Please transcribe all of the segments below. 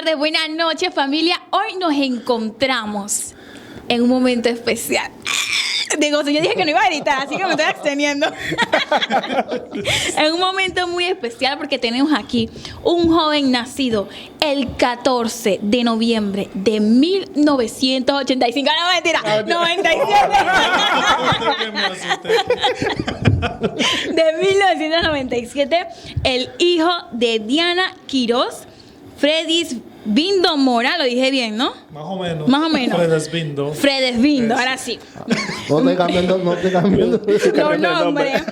tardes, buenas noches, familia. Hoy nos encontramos en un momento especial. Digo, yo dije que no iba a gritar, así que me estoy extendiendo. En un momento muy especial porque tenemos aquí un joven nacido el 14 de noviembre de 1985. No, mentira, 97. De 1997, el hijo de Diana Quiroz, Fredis Bindo Mora, lo dije bien, ¿no? Más o menos. Más o menos. Fredes Bindo. Fredes Bindo, ahora sí. No te cambiando. Los nombres.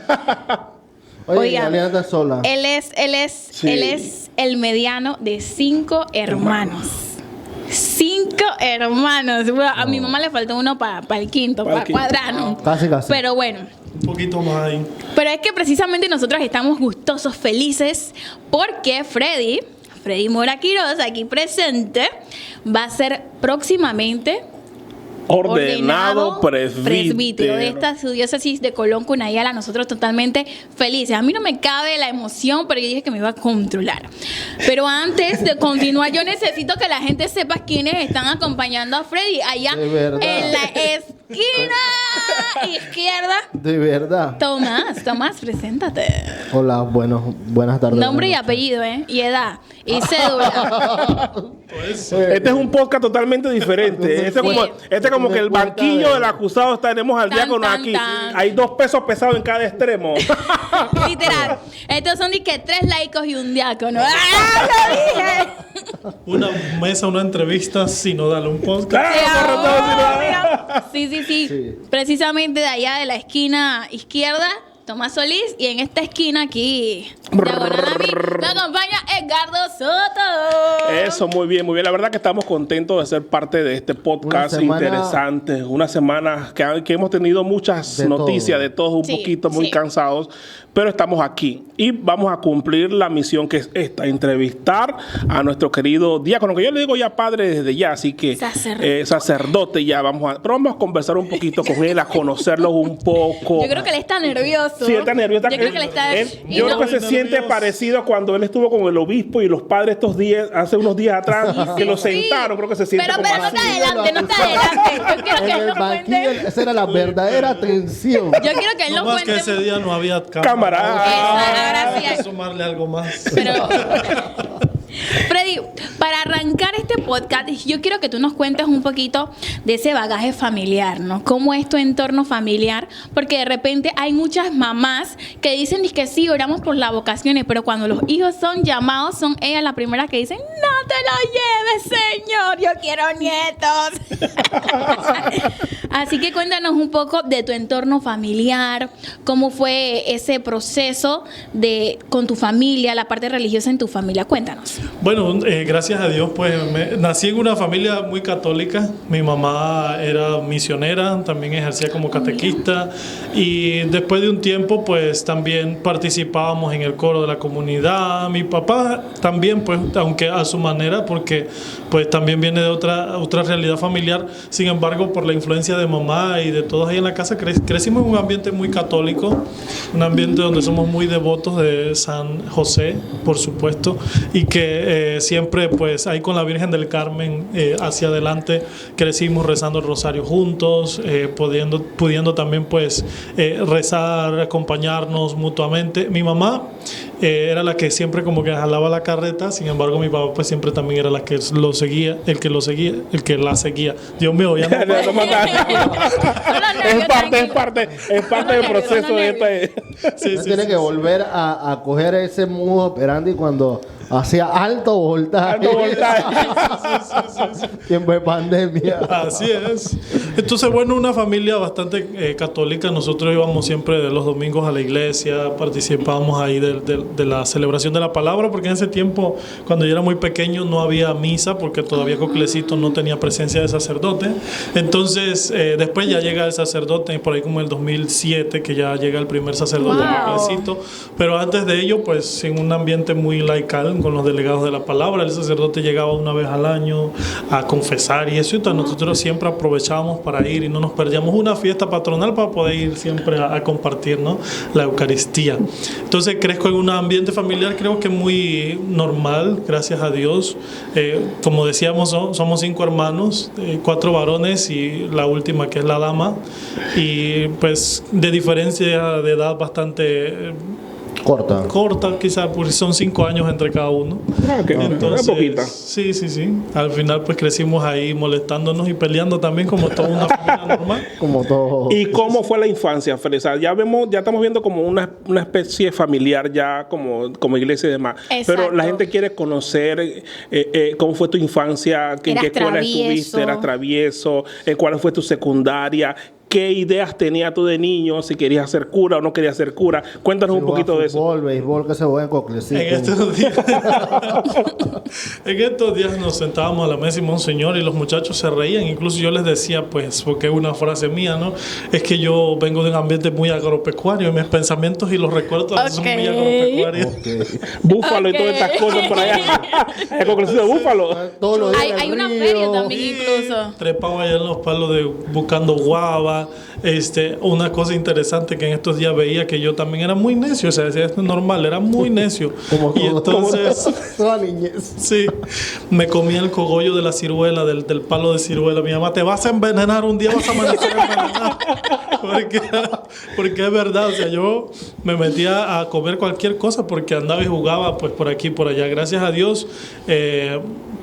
Oiga, Daniela está sola. Él es el mediano de 5 hermanos. 5 hermanos. Bueno, a mi mamá le faltó uno para el quinto, para cuadrarnos. Casi. Pero bueno. Un poquito más ahí. Pero es que precisamente nosotros estamos gustosos, felices, porque Freddy Mora Quiroz, aquí presente, va a ser próximamente ordenado presbítero de esta su diócesis de Colón, Cunayala. Nosotros totalmente felices. A mí no me cabe la emoción, pero yo dije que me iba a controlar. Pero antes de continuar, yo necesito que la gente sepa quiénes están acompañando a Freddy allá en la esquina izquierda. De verdad. Tomás, preséntate. Hola, buenas tardes. Nombre y apellido, y edad, y cédula. Este es un podcast totalmente diferente. Este es como que el banquillo del acusado. Tenemos al diácono aquí. Hay 2 pesos pesados en cada extremo. Literal. Estos son de que 3 laicos y un diácono. ¡Ah, lo dije! Una mesa, una entrevista sinodal, un podcast. Sí. Precisamente de allá de la esquina izquierda, Tomás Solís, y en esta esquina aquí, diagonal a mí, me acompaña Edgardo Soto. Eso, muy bien. La verdad que estamos contentos de ser parte de este podcast interesante. Una semana que hemos tenido muchas noticias de todos, un poquito muy cansados, pero estamos aquí y vamos a cumplir la misión que es esta: entrevistar a nuestro querido diácono, que yo le digo ya padre desde ya, así que sacerdote ya. Pero vamos a conversar un poquito con él, a conocerlo un poco. Yo creo que él está nervioso. Sí, él está nervioso. Yo creo que él está... Yo creo que se siente parecido a cuando él estuvo con el obispo y los padres hace unos días atrás, que lo sentaron. Creo que se siente como pero no te adelante. Yo quiero que él nos cuente. Esa era la verdadera tensión. Yo quiero que él nos cuente. Que ese día no había cámara. Hay que sumarle algo más. Pero... Freddy, para arrancar este podcast, yo quiero que tú nos cuentes un poquito de ese bagaje familiar, ¿no? ¿Cómo es tu entorno familiar? Porque de repente hay muchas mamás que dicen que sí, oramos por las vocaciones, pero cuando los hijos son llamados, son ellas las primeras que dicen, no te lo lleves, Señor, yo quiero nietos. Así que cuéntanos un poco de tu entorno familiar, cómo fue ese proceso con tu familia, la parte religiosa en tu familia. Cuéntanos. Bueno, gracias a Dios, pues nací en una familia muy católica. Mi mamá era misionera, también ejercía como catequista, y después de un tiempo, pues también participábamos en el coro de la comunidad. Mi papá también, pues, aunque a su manera, porque pues también viene de otra realidad familiar. Sin embargo, por la influencia de mamá y de todos ahí en la casa, crecimos en un ambiente muy católico, un ambiente donde somos muy devotos de San José, por supuesto, y que siempre pues ahí con la Virgen del Carmen hacia adelante crecimos rezando el rosario juntos, pudiendo también pues rezar, acompañarnos mutuamente. Mi mamá era la que siempre como que jalaba la carreta, sin embargo mi papá pues siempre también era la que el que la seguía. Dios mío, ya no. Es parte del proceso de Tiene que volver a coger ese modo operandi cuando hacía alto voltaje. Tiempo de pandemia. Así es. Entonces, bueno, una familia bastante católica. Nosotros íbamos siempre de los domingos a la iglesia, participábamos ahí de la celebración de la palabra, porque en ese tiempo, cuando yo era muy pequeño, no había misa, porque todavía Coclecito no tenía presencia de sacerdote. Entonces, después ya llega el sacerdote, por ahí como el 2007, que ya llega el primer sacerdote de Coclecito. Pero antes de ello, pues, en un ambiente muy laical, con los delegados de la palabra. El sacerdote llegaba una vez al año a confesar y eso. Entonces nosotros siempre aprovechábamos para ir y no nos perdíamos una fiesta patronal para poder ir siempre a compartir, ¿no?, la Eucaristía. Entonces crezco en un ambiente familiar, creo que muy normal, gracias a Dios. Como decíamos, somos 5 hermanos, 4 varones y la última que es la dama. Y pues de diferencia de edad bastante corta quizás, porque son 5 años entre cada uno. Entonces, una poquita. Sí. Al final pues crecimos ahí molestándonos y peleando también como toda una familia normal. Como todo. ¿Y cómo fue la infancia, Freddy? O sea, ya estamos viendo como una especie familiar ya como iglesia y demás. Exacto. Pero la gente quiere conocer cómo fue tu infancia, en qué escuela estuviste, eras travieso, cuál fue tu secundaria. ¿Qué ideas tenías tú de niño? Si querías ser cura o no querías ser cura. Cuéntanos un poquito de eso. Béisbol, que se juega en Coclecito. En estos días nos sentábamos a la mesa y Monseñor y los muchachos se reían. Incluso yo les decía, pues, porque es una frase mía, ¿no? Es que yo vengo de un ambiente muy agropecuario y mis pensamientos y los recuerdos son muy agropecuarios. Búfalo y todas estas cosas por allá. ¿En Coclecito de Búfalo? Hay una feria también incluso. Trepaba allá en los palos buscando guava. Una cosa interesante que en estos días veía, que yo también era muy necio, o sea, esto es normal, era muy necio. Y entonces, toda niñez. Sí, me comía el cogollo de la ciruela, del palo de ciruela. Mi mamá, te vas a envenenar, un día vas a amanecer envenenado. Porque es verdad, o sea, yo me metía a comer cualquier cosa porque andaba y jugaba pues por aquí y por allá. Gracias a Dios,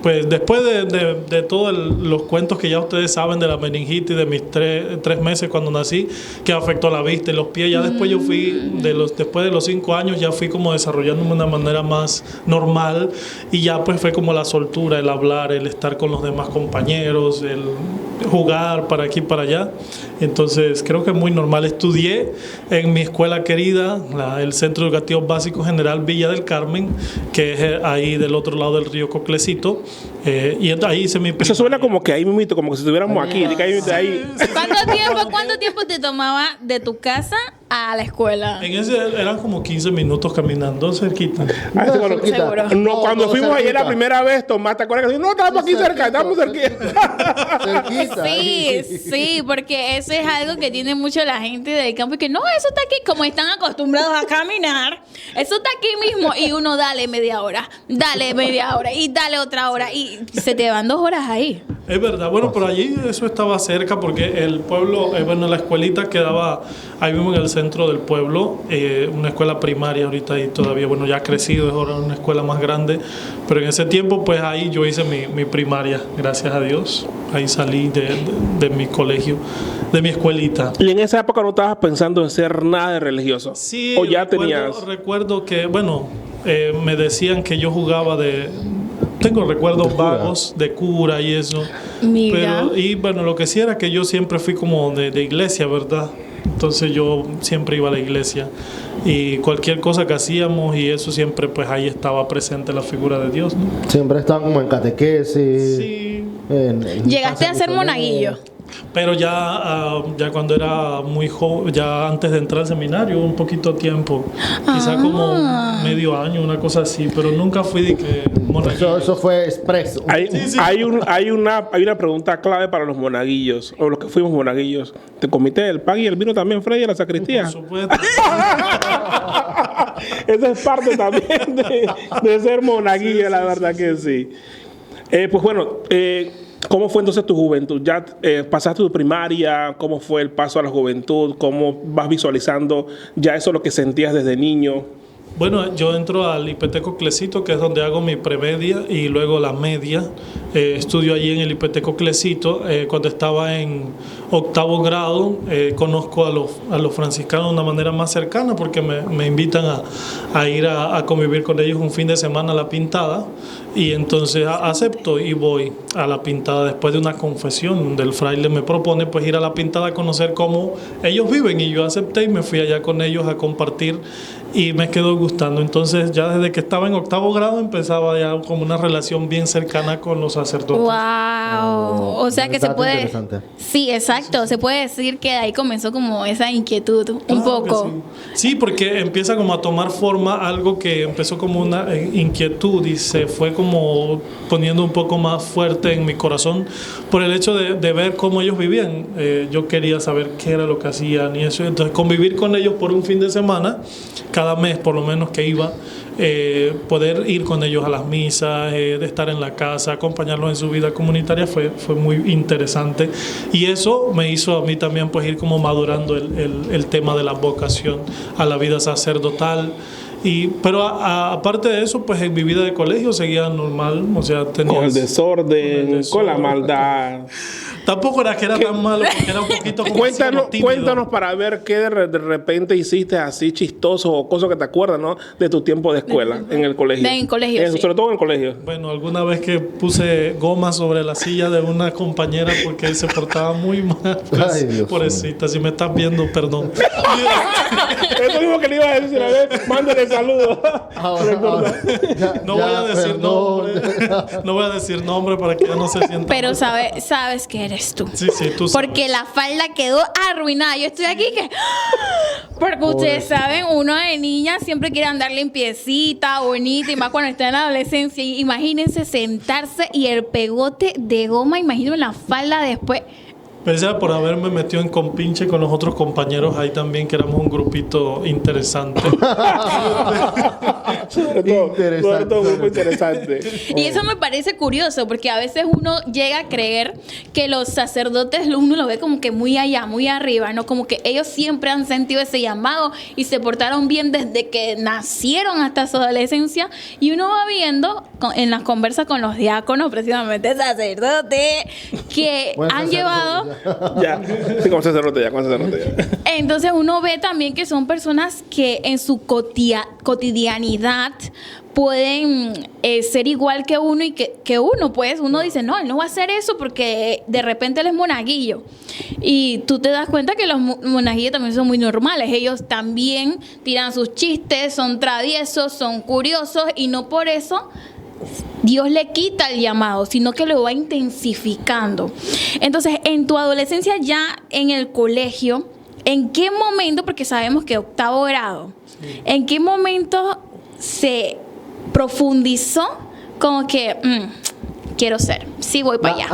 pues después de todos los cuentos que ya ustedes saben de la meningitis, de mis 3 meses cuando nací, que afectó la vista y los pies, ya después yo fui, después de los 5 años, ya fui como desarrollándome de una manera más normal y ya pues fue como la soltura, el hablar, el estar con los demás compañeros, el jugar para aquí y para allá. Entonces creo que es muy normal. Estudié en mi escuela querida, el Centro Educativo Básico General Villa del Carmen, que es ahí del otro lado del río Coclecito. Y ahí hice mi... Eso suena como que ahí mismito, como que si estuviéramos aquí. ¿Cuánto tiempo te tomaba de tu casa a la escuela? En ese eran como 15 minutos caminando, cerquita. Seguro. No, cuando fuimos ayer la primera vez, Tomás, ¿te acuerdas que no, estamos aquí cerca, estamos cerquita? Cerquita. Sí, porque eso es algo que tiene mucho la gente del campo y que no, eso está aquí, como están acostumbrados a caminar, eso está aquí mismo y uno dale media hora y dale otra hora y se te van 2 horas ahí. Es verdad, bueno, por allí eso estaba cerca porque el pueblo, la escuelita quedaba ahí mismo en el centro del pueblo, una escuela primaria ahorita y todavía, bueno, ya ha crecido, es ahora una escuela más grande, pero en ese tiempo pues ahí yo hice mi primaria, gracias a Dios, ahí salí de mi colegio, de mi escuelita. ¿Y en esa época no estabas pensando en ser nada de religioso? Sí, ¿O ya tenías? Recuerdo que, me decían que yo jugaba tengo recuerdos vagos de cura y eso. Mira. Pero, lo que sí era que yo siempre fui como de iglesia, ¿verdad? Entonces yo siempre iba a la iglesia. Y cualquier cosa que hacíamos y eso siempre, pues ahí estaba presente la figura de Dios, ¿no? Siempre estaban como en catequesis. Sí. ¿Llegaste a ser monaguillo? Pero ya cuando era muy joven, ya antes de entrar al seminario, un poquito de tiempo, quizá como medio año, una cosa así, pero nunca fui de que monaguillo. Eso fue expreso. Hay una pregunta clave para los monaguillos, o los que fuimos monaguillos. ¿Te comiste el pan y el vino también, Freddy, a la sacristía? Por supuesto. Esa es parte también de ser monaguillo, la verdad que sí. Pues bueno, ¿cómo fue entonces tu juventud? ¿Ya pasaste tu primaria? ¿Cómo fue el paso a la juventud? ¿Cómo vas visualizando ya eso lo que sentías desde niño? Bueno, yo entro al IPT Coclecito, que es donde hago mi premedia y luego la media. Estudio allí en el IPT Coclecito. Cuando estaba en 8º grado, conozco a los franciscanos de una manera más cercana porque me invitan a ir a convivir con ellos un fin de semana a La Pintada. Y entonces acepto y voy a La Pintada después de una confesión donde el fraile me propone pues ir a La Pintada a conocer cómo ellos viven. Y yo acepté y me fui allá con ellos a compartir y me quedó gustando. Entonces ya desde que estaba en 8º grado empezaba ya como una relación bien cercana con los sacerdotes. ¡Wow! O sea que se Dato puede... interesante. Sí, exacto. Se puede decir que de ahí comenzó como esa inquietud un Claro poco. que sí. Sí, porque empieza como a tomar forma algo que empezó como una inquietud y se fue como poniendo un poco más fuerte en mi corazón por el hecho de ver cómo ellos vivían. Yo quería saber qué era lo que hacían y eso. Entonces convivir con ellos por un fin de semana, cada mes por lo menos que iba, poder ir con ellos a las misas, de estar en la casa, acompañarlos en su vida comunitaria fue muy interesante, y eso me hizo a mí también pues ir como madurando el tema de la vocación a la vida sacerdotal. Pero aparte de eso, pues en mi vida de colegio seguía normal, o sea, tenía con el desorden, con la maldad. Tampoco era que era tan malo, porque era un poquito como Cuéntanos para ver qué de repente hiciste así chistoso o cosas que te acuerdas, ¿no? De tu tiempo de escuela, en el colegio. En el colegio, sí. Sobre todo en el colegio. Bueno, alguna vez que puse goma sobre la silla de una compañera porque se portaba muy mal. Ay, Dios pobrecita, si me estás viendo, perdón. Eso mismo que le iba a decir, a ver, mándale saludos. No voy a decir nombre. No voy a decir nombre para que ella no se sienta Pero mal. sabes que eres tú. Sí, tú sabes. Porque la falda quedó arruinada. Yo estoy aquí que... Porque ustedes saben, uno de niña siempre quiere andar limpiecita, bonita, y más cuando está en la adolescencia. Y imagínense sentarse y el pegote de goma, imagínense la falda después. Pero sea por haberme metido en compinche con los otros compañeros ahí también, que éramos un grupito interesante. Sobre todo un grupo interesante. Y eso me parece curioso, porque a veces uno llega a creer que los sacerdotes uno lo ve como que muy allá, muy arriba, ¿no? Como que ellos siempre han sentido ese llamado y se portaron bien desde que nacieron hasta su adolescencia. Y uno va viendo en las conversas con los diáconos, precisamente sacerdotes, que han llevado... Ya, sí, como sacerdote ya. Entonces uno ve también que son personas que en su cotidianidad pueden ser igual que uno y que uno, pues uno dice, no, él no va a hacer eso porque de repente él es monaguillo. Y tú te das cuenta que los monaguillos también son muy normales. Ellos también tiran sus chistes, son traviesos, son curiosos, y no por eso Dios le quita el llamado, sino que lo va intensificando. Entonces, en tu adolescencia, ya en el colegio, ¿en qué momento, porque sabemos que 8º grado, sí, en qué momento se profundizó como que quiero ser, sí voy para allá?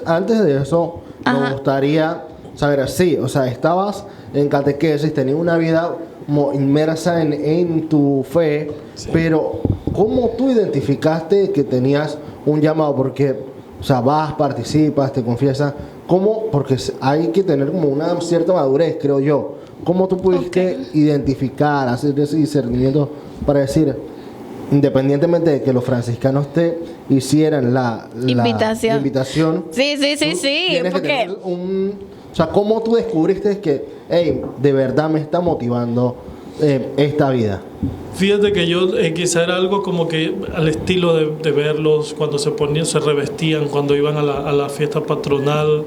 Antes de eso, me gustaría saber así, o sea, estabas en catequesis, tenías una vida como inmersa en tu fe, sí, pero ¿cómo tú identificaste que tenías un llamado? Porque, o sea, vas, participas, te confiesas. ¿Cómo? Porque hay que tener como una cierta madurez, creo yo. ¿Cómo tú pudiste identificar, hacer ese discernimiento para decir, independientemente de que los franciscanos te hicieran la invitación? Sí, tienes porque... que tener o sea, ¿cómo tú descubriste que, hey, de verdad me está motivando esta vida? Fíjate que yo quizá era algo como que al estilo de verlos cuando se revestían, cuando iban a la fiesta patronal,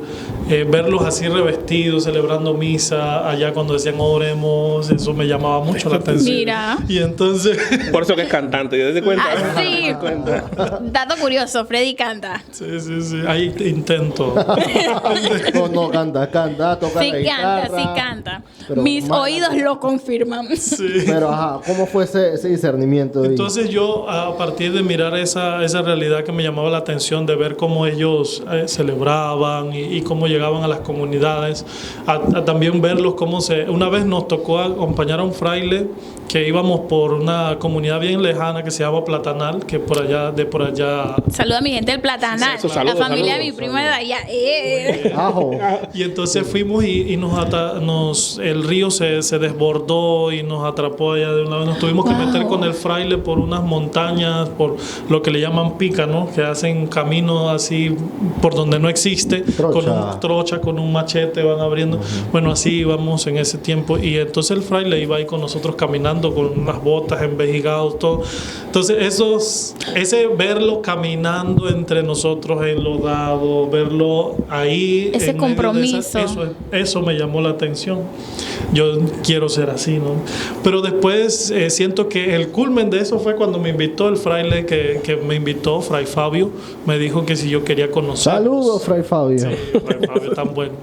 verlos así revestidos, celebrando misa, allá cuando decían oremos, eso me llamaba mucho la atención. Mira. Y entonces... Por eso que es cantante, ¿te das cuenta? Ah, sí. Dato curioso, Freddy canta. Sí. Ahí intento. No, canta, toca la guitarra. Sí canta. Mis oídos lo confirman. Sí. Pero, ¿cómo fue ese discernimiento? Entonces yo, a partir de mirar esa realidad que me llamaba la atención, de ver cómo ellos celebraban y cómo llegaban a las comunidades, a también verlos cómo una vez nos tocó acompañar a un fraile que íbamos por una comunidad bien lejana que se llama Platanal, que por allá. Saluda a mi gente del Platanal, sí, la familia de mi prima de allá. Y entonces fuimos y el río se desbordó y nos atrapó allá de una vez. Nos tuvimos que meter con el fraile por unas montañas, por lo que le llaman pica, ¿no? Que hacen camino así por donde no existe, con un machete van abriendo. Bueno, así íbamos en ese tiempo, y entonces el fraile iba ahí con nosotros caminando con unas botas, envejigados, todo. Entonces ese verlo caminando entre nosotros enlodado, verlo ahí, ese compromiso, eso me llamó la atención. Yo quiero ser así, ¿no? Pero después siento que el culmen de eso fue cuando me invitó el fraile que me invitó, Fray Fabio, me dijo que si yo quería conocer. Saludos, Fray Fabio. Sí, Fray Fabio tan bueno.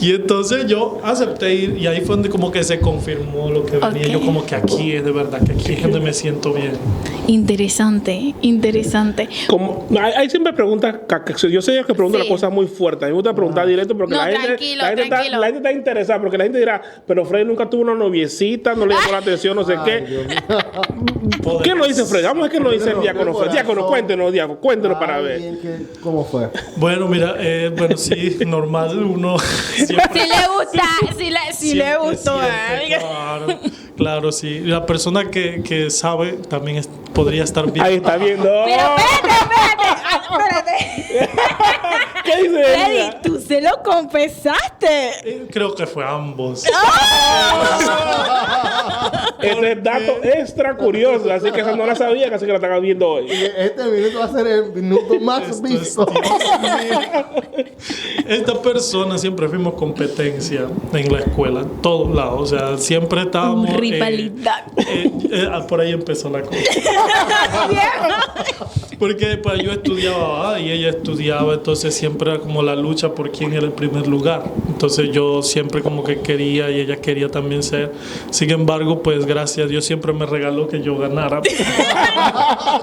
Y entonces yo acepté ir y ahí fue donde como que se confirmó lo que venía. Yo como que aquí es de verdad, que aquí es donde me siento bien. Interesante. Como, hay siempre preguntas, yo sé que pregunto las cosas muy fuertes. A mí me gusta preguntar directo porque la gente está interesada, porque la gente dirá, pero Freddy nunca tuvo una noviecita, no le llamó la atención, no sé qué. ¿Qué nos dice Freddy? Vamos a ver qué nos dice el diácono Freddy. Diácono, cuéntenos para ver. ¿Cómo fue? Bueno, mira, sí, normal, uno siempre, Si le gustó a alguien. Claro, sí. La persona que sabe también podría estar bien. Ahí está viendo. Pero espérate. ¿Qué dice Freddy, ella? tú se lo confesaste. Creo que fue ambos. Este es dato extra curioso, así que esa no la sabía, casi que la están viendo hoy. Este minuto va a ser el minuto más visto. Esta persona siempre fuimos competencia en la escuela, en todos lados. O sea, siempre estábamos. Rivalidad. Por ahí empezó la cosa. Porque pues, yo estudiaba y ella estudiaba, entonces siempre era como la lucha por quién era el primer lugar. Entonces yo siempre como que quería y ella quería también ser. Sin embargo, pues gracias a Dios siempre me regaló que yo ganara.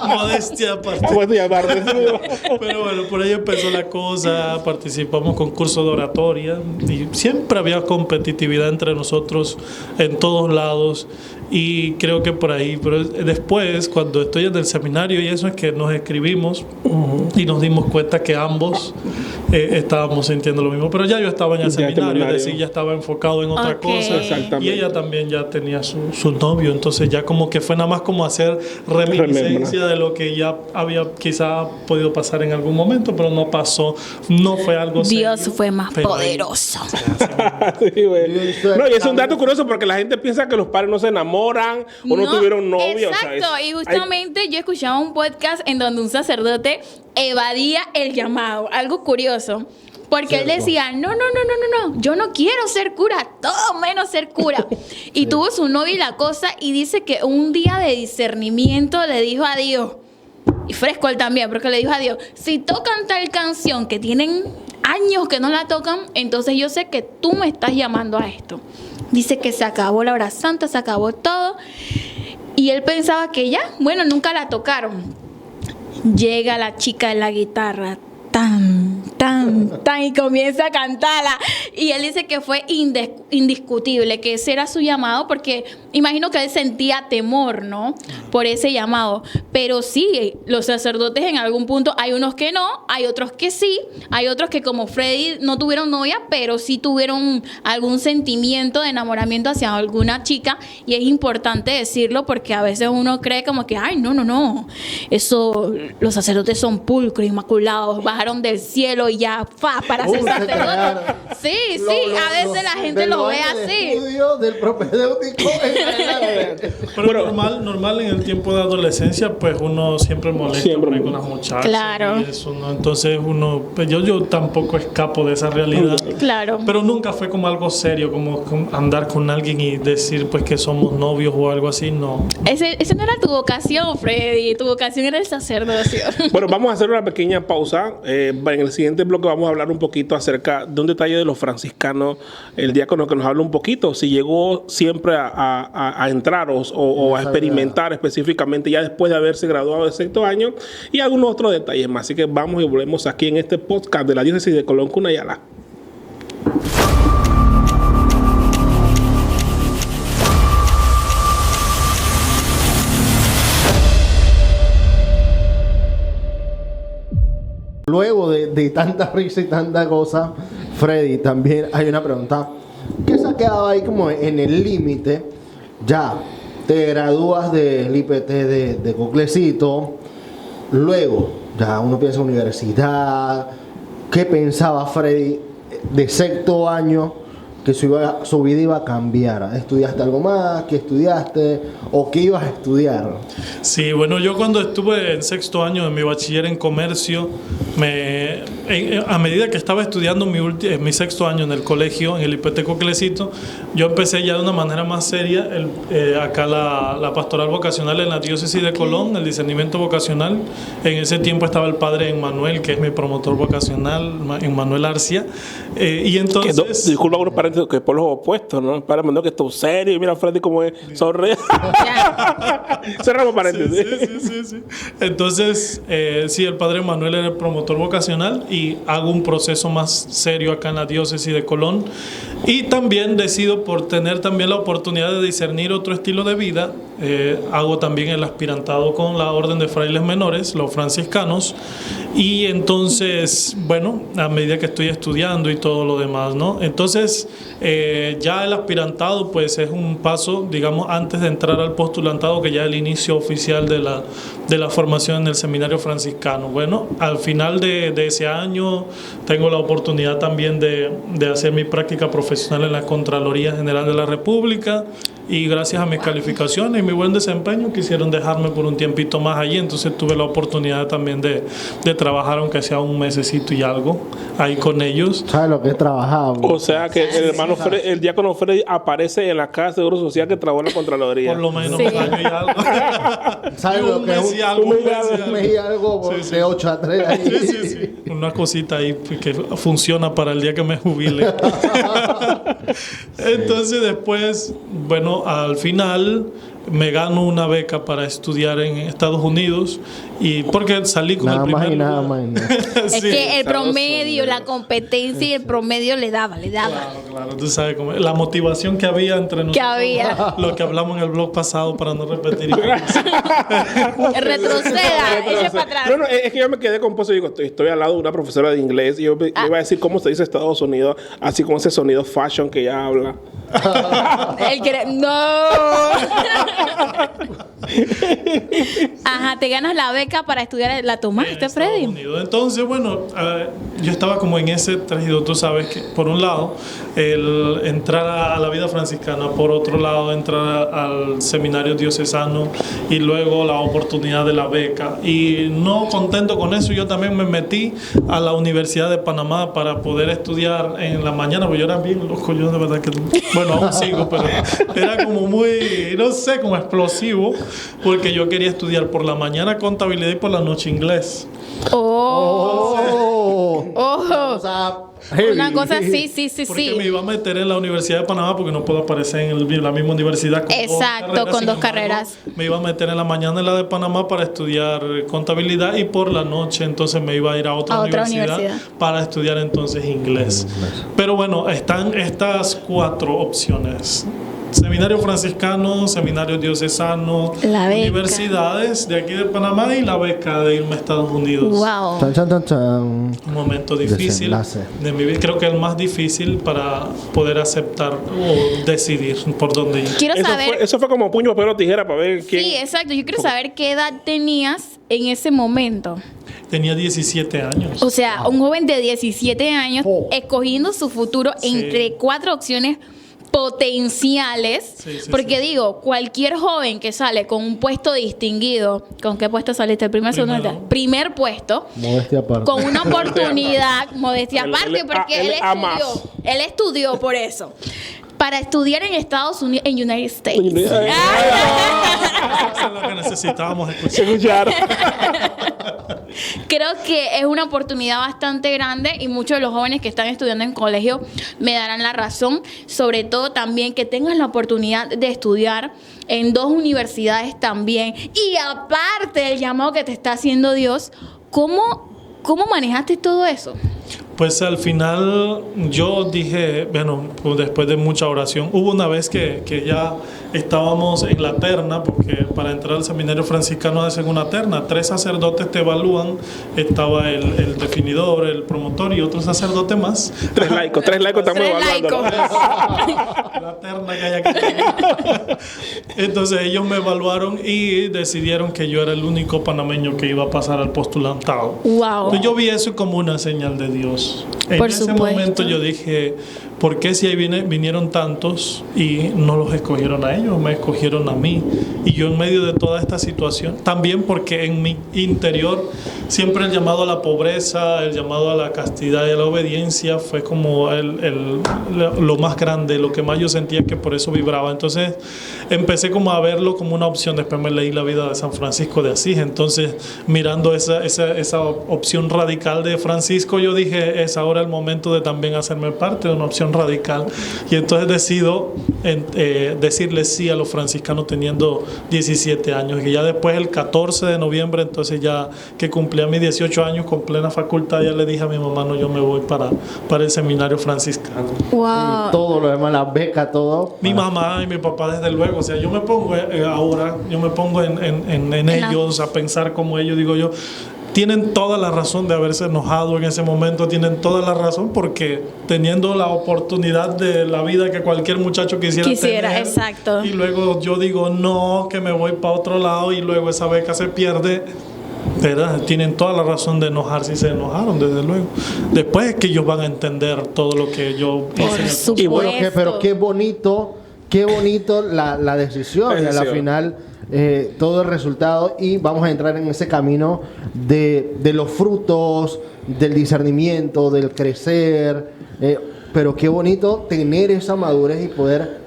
Modestia aparte. Pero bueno, por ahí empezó la cosa, participamos en concursos de oratoria y siempre había competitividad entre nosotros en todos lados. Y creo que por ahí, pero después cuando estoy en el seminario y eso es que nos escribimos y nos dimos cuenta que ambos estábamos sintiendo lo mismo, pero ya yo estaba en el seminario, es decir, ya estaba enfocado en otra cosa y ella también ya tenía su novio, entonces ya como que fue nada más como hacer reminiscencia de lo que ya había quizá podido pasar en algún momento, pero no pasó, no fue algo Dios serio, fue más poderoso. Sí, no, y es un dato curioso porque la gente piensa que los padres no se enamoran o no tuvieron novio. Exacto, o sea, y justamente yo escuchaba un podcast en donde un sacerdote evadía el llamado, algo curioso. Porque él decía, no, yo no quiero ser cura, todo menos ser cura. Y tuvo su novia y la cosa, y dice que un día de discernimiento le dijo a Dios, y fresco él también, porque le dijo a Dios, si tocan tal canción que tienen años que no la tocan, entonces yo sé que tú me estás llamando a esto. Dice que se acabó la hora santa, se acabó todo. Y él pensaba que ya, bueno, nunca la tocaron. Llega la chica de la guitarra, y comienza a cantarla. Y él dice que fue indiscutible, que ese era su llamado, porque imagino que él sentía temor, ¿no? Por ese llamado. Pero sí, los sacerdotes en algún punto, hay unos que no, hay otros que sí, hay otros que como Freddy no tuvieron novia, pero sí tuvieron algún sentimiento de enamoramiento hacia alguna chica, y es importante decirlo porque a veces uno cree como que, ay, no, eso, los sacerdotes son pulcros, inmaculados, bajaron del cielo y ya, para ser sacerdote. Sí, a veces la gente lo ve así. Del propedéutico. Pero normal en el tiempo de adolescencia, pues uno siempre molesta con las muchachas. Claro. Y eso, ¿no? Entonces pues yo tampoco escapo de esa realidad. Claro. Pero nunca fue como algo serio, como andar con alguien y decir pues que somos novios o algo así, no. Ese no era tu vocación, Freddy. Tu vocación era el sacerdocio. Bueno, vamos a hacer una pequeña pausa. En el siguiente bloque vamos a hablar un poquito acerca de un detalle de los franciscanos. El diácono que nos habla un poquito, si llegó siempre a entrar o a experimentar específicamente ya después de haberse graduado de sexto año, y algunos otros detalles más. Así que vamos y volvemos aquí en este podcast de la Diócesis de Colón, Cunayala. Luego de tanta risa y tanta cosa, Freddy, también hay una pregunta que se ha quedado ahí como en el límite. Ya te gradúas del IPT de Coclecito, luego ya uno piensa en universidad. ¿Qué pensaba Freddy de sexto año? que su vida iba a cambiar? ¿Estudiaste algo más? ¿Qué estudiaste? ¿O qué ibas a estudiar? Sí, bueno, yo cuando estuve en sexto año de mi bachiller en comercio, a medida que estaba estudiando mi sexto año en el colegio, en el IPT Coclecito, yo empecé ya de una manera más seria acá la pastoral vocacional en la diócesis de Colón, el discernimiento vocacional. En ese tiempo estaba el padre Emmanuel, que es mi promotor vocacional, Emmanuel Arcia. Y entonces... Disculpa unos paréntesis, que por los opuestos, ¿no? El padre Emmanuel que está serio y mira Freddy como es sonríe. Cerramos paréntesis. Sí. Entonces, sí, el padre Manuel era el promotor vocacional y hago un proceso más serio acá en la diócesis de Colón. Y también decido, por tener también la oportunidad de discernir otro estilo de vida, hago también el aspirantado con la Orden de Frailes Menores, los franciscanos. Y entonces, bueno, a medida que estoy estudiando y todo lo demás, ¿no? Entonces, ya el aspirantado, pues es un paso, digamos, antes de entrar al postulantado, que ya es el inicio oficial de la formación en el seminario franciscano. Bueno, al final de ese año tengo la oportunidad también de hacer mi práctica profesional en la Contraloría General de la República, y gracias a mis calificaciones y mi buen desempeño quisieron dejarme por un tiempito más allí, entonces tuve la oportunidad también de trabajar, aunque sea un mesecito y algo, ahí con ellos. ¿Sabes lo que es trabajar? O sea que el hermano Fred, el diácono Fred aparece en la Caja de Seguro Social que trabajó en la Contraloría. Por lo menos un año y algo. ¿Sabes lo que es un mes y algo de 8 a 3 ahí? Sí. Una cosita ahí que funciona para el día que me jubile. Entonces después, bueno, al final me gano una beca para estudiar en Estados Unidos, y porque salí con el primer nada más. Es que el promedio, la competencia y el promedio le daba. Claro, tú sabes cómo la motivación que había entre nosotros. Lo que hablamos en el blog pasado, para no repetir. Retroceda, eche para atrás. No, es que yo me quedé compuesto y digo, estoy al lado de una profesora de inglés y yo le iba a decir cómo se dice Estados Unidos, así como ese sonido fashion que ella habla. Él quiere... ¡No! Ajá, te ganas la beca para estudiar. ¿La tomaste, Freddy? Entonces, bueno, yo estaba como en ese trajido. Tú sabes que, por un lado, el entrar a la vida franciscana, por otro lado, entrar al seminario diocesano, y luego la oportunidad de la beca. Y no contento con eso, yo también me metí a la Universidad de Panamá para poder estudiar en la mañana, porque yo era bien loco, yo de verdad que... Bueno, aún sigo, pero era como muy, no sé, como explosivo, porque yo quería estudiar por la mañana contabilidad y por la noche inglés. O sea, una cosa sí. Porque me iba a meter en la Universidad de Panamá, porque no puedo aparecer en la misma universidad con con dos carreras. carreras. Me iba a meter en la mañana en la de Panamá para estudiar contabilidad, y por la noche entonces me iba a ir a otra universidad para estudiar entonces inglés. Pero bueno, están estas 4 opciones: seminario franciscano, seminario diocesano, universidades de aquí de Panamá y la beca de irme a Estados Unidos. Wow. Un momento difícil de mi vida, creo que el más difícil para poder aceptar o decidir por dónde ir. Quiero saber... Eso fue como puño, papel o tijera para ver quién... Sí, exacto. Yo quiero saber qué edad tenías en ese momento. Tenía 17 años. O sea, un joven de 17 años escogiendo su futuro entre 4 opciones potenciales, porque digo, cualquier joven que sale con un puesto distinguido, ¿con qué puesto saliste? ¿El primer, segundo? Primer puesto, modestia aparte, con una oportunidad, modestia aparte, porque él estudió por eso, para estudiar en Estados Unidos, en United States. Eso es lo que necesitábamos escuchar. Creo que es una oportunidad bastante grande, y muchos de los jóvenes que están estudiando en colegio me darán la razón, sobre todo también que tengas la oportunidad de estudiar en 2 universidades también, y aparte del llamado que te está haciendo Dios. ¿Cómo manejaste todo eso? Pues al final yo dije, bueno, pues después de mucha oración, hubo una vez que ya estábamos en la terna, porque para entrar al seminario franciscano hacen una terna, 3 sacerdotes te evalúan, estaba el definidor, el promotor y otro sacerdote más. 3 laicos estamos evaluando. La terna que hay aquí. Entonces ellos me evaluaron y decidieron que yo era el único panameño que iba a pasar al postulantado. Wow. Entonces yo vi eso como una señal de Dios. En ese momento yo dije, ¿por qué si ahí vinieron tantos y no los escogieron a ellos, me escogieron a mí? Y yo en medio de toda esta situación, también porque en mi interior siempre el llamado a la pobreza, el llamado a la castidad y a la obediencia fue como lo más grande, lo que más yo sentía, que por eso vibraba. Entonces empecé como a verlo como una opción. Después me leí la vida de San Francisco de Asís. Entonces, mirando esa opción radical de Francisco, yo dije, es ahora el momento de también hacerme parte de una opción radical. Y entonces decido decirle sí a los franciscanos teniendo 17 años. Y ya después, el 14 de noviembre, entonces ya que cumplía mis 18 años con plena facultad, ya le dije a mi mamá, no, yo me voy para el seminario franciscano. Wow. Todo lo demás, las becas, todo. Mi mamá y mi papá, desde luego. O sea, yo me pongo ahora, yo me pongo en ellos, a pensar como ellos, digo yo. Tienen toda la razón de haberse enojado en ese momento, tienen toda la razón, porque teniendo la oportunidad de la vida que cualquier muchacho quisiera tener, exacto. Y luego yo digo no, que me voy para otro lado, y luego esa beca se pierde, ¿verdad? Tienen toda la razón de enojarse, y se enojaron, desde luego. Después es que ellos van a entender todo lo que yo hice. Y bueno, pero qué bonito la decisión, y a la final todo el resultado, y vamos a entrar en ese camino de los frutos, del discernimiento, del crecer, pero qué bonito tener esa madurez y poder.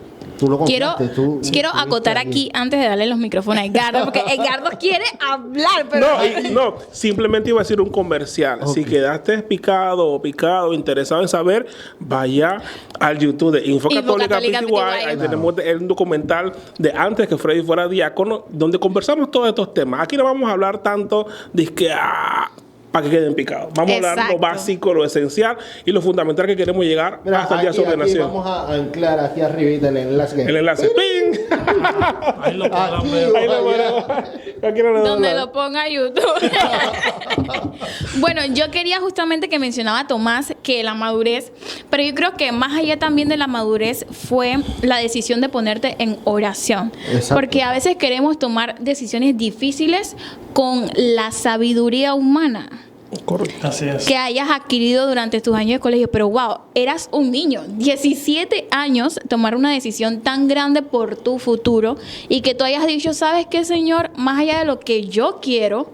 Quiero acotar aquí, antes de darle los micrófonos a Edgardo, porque Edgardo quiere hablar, pero... No, simplemente iba a decir un comercial. Okay. Si quedaste picado, interesado en saber, vaya al YouTube de Info Católica PTY. Ahí tenemos el documental de antes que Freddy fuera diácono, donde conversamos todos estos temas. Aquí no vamos a hablar tanto de que... para que queden picados. Vamos a hablar lo básico, lo esencial y lo fundamental que queremos llegar hasta el día de su ordenación. Vamos a anclar aquí arribita el enlace. El enlace. ¡Ping! Ahí lo podrán ver. Donde lo ponga YouTube. Bueno, yo quería justamente que mencionaba Tomás que la madurez, pero yo creo que más allá también de la madurez fue la decisión de ponerte en oración. Exacto. Porque a veces queremos tomar decisiones difíciles con la sabiduría humana. Correcto. Así es. Que hayas adquirido durante tus años de colegio, pero wow, eras un niño, 17 años, tomar una decisión tan grande por tu futuro, y que tú hayas dicho, ¿sabes qué, Señor? Más allá de lo que yo quiero,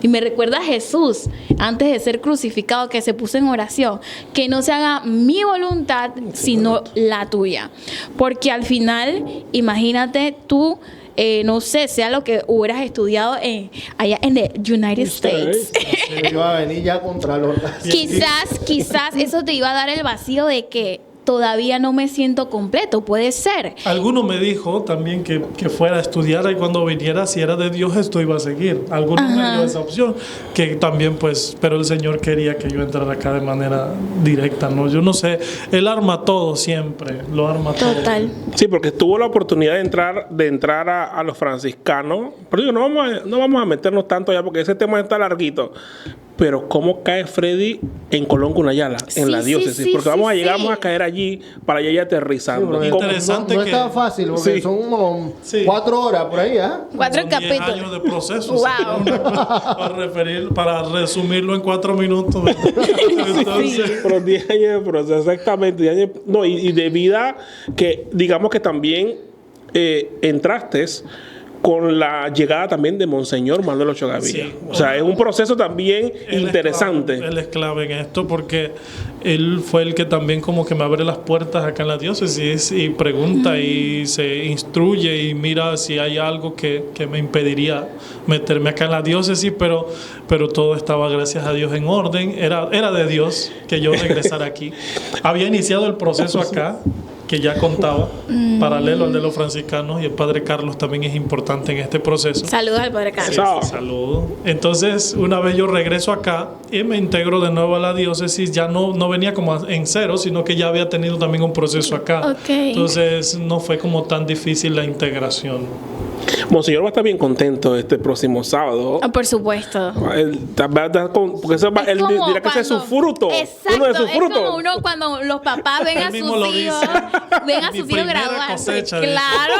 y me recuerda a Jesús, antes de ser crucificado, que se puso en oración, que no se haga mi voluntad, sino la tuya. Porque al final, imagínate tú, no sé, sea lo que hubieras estudiado allá en the United States. Iba a venir ya contra los... Quizás eso te iba a dar el vacío de que todavía no me siento completo, puede ser. Alguno me dijo también que fuera a estudiar, y cuando viniera, si era de Dios, esto iba a seguir. Alguno me dio esa opción, que también pues, pero el Señor quería que yo entrara acá de manera directa, ¿no? Yo no sé, Él arma todo siempre, lo arma todo. Total. Sí, porque tuvo la oportunidad de entrar a los franciscanos, pero digo, no vamos a meternos tanto ya, porque ese tema está larguito. Pero ¿cómo cae Freddy en Colón Cunayala, en la diócesis? Porque vamos a caer allí para allá aterrizando. Sí, interesante no está fácil, porque son como 4 horas por ahí, ¿eh? 4 capítulos. 10 años de proceso. Wow. Para resumirlo en 4 minutos. Entonces, pero 10 años de proceso, exactamente. Y de vida que, digamos que también entraste con la llegada también de Monseñor Manuel Ochoa Gaviria. Sí. O sea, es un proceso también interesante. Él es clave en esto, porque él fue el que también como que me abre las puertas acá en la diócesis y pregunta y se instruye y mira si hay algo que me impediría meterme acá en la diócesis, pero todo estaba, gracias a Dios, en orden. Era de Dios que yo regresara aquí. Había iniciado el proceso acá, que ya contaba, paralelo al de los franciscanos, y el Padre Carlos también es importante en este proceso. Saludos al Padre Carlos. Sí, saludos. Entonces, una vez yo regreso acá y me integro de nuevo a la diócesis, ya no venía como en cero, sino que ya había tenido también un proceso acá. Okay. Entonces, no fue como tan difícil la integración. Monseñor va a estar bien contento este próximo sábado. Por supuesto. Porque él dirá que ese es su fruto. Exacto, uno de sus frutos. Es como uno cuando los papás ven a sus hijos graduarse. Claro.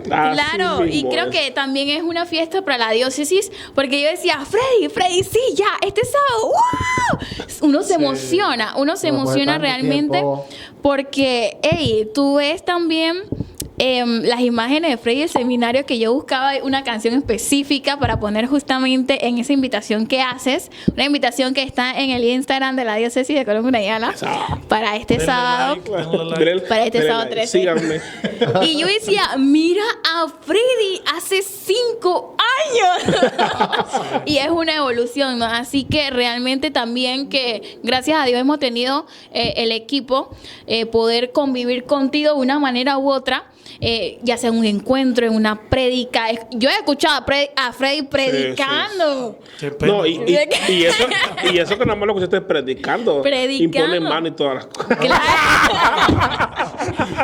Claro. Y creo que también es una fiesta para la diócesis, porque yo decía, Freddy, sí, ya, este sábado, ¡wow! Uno se emociona realmente, porque, tú ves también las imágenes de Freddy, el seminario, que yo buscaba una canción específica para poner justamente en esa invitación que haces, una invitación que está en el Instagram de la diócesis de Colombia Unayala para este sábado, para este sábado 13. Síganme. Y yo decía, mira a Freddy hace 5 años. Y es una evolución, ¿no? Así que realmente también que gracias a Dios hemos tenido el equipo poder convivir contigo de una manera u otra. Ya sea en un encuentro, en una prédica. Yo he escuchado a Freddy predicando. Sí. No, y eso que nada más lo que usted está predicando. Impone mano y todas las cosas. Claro.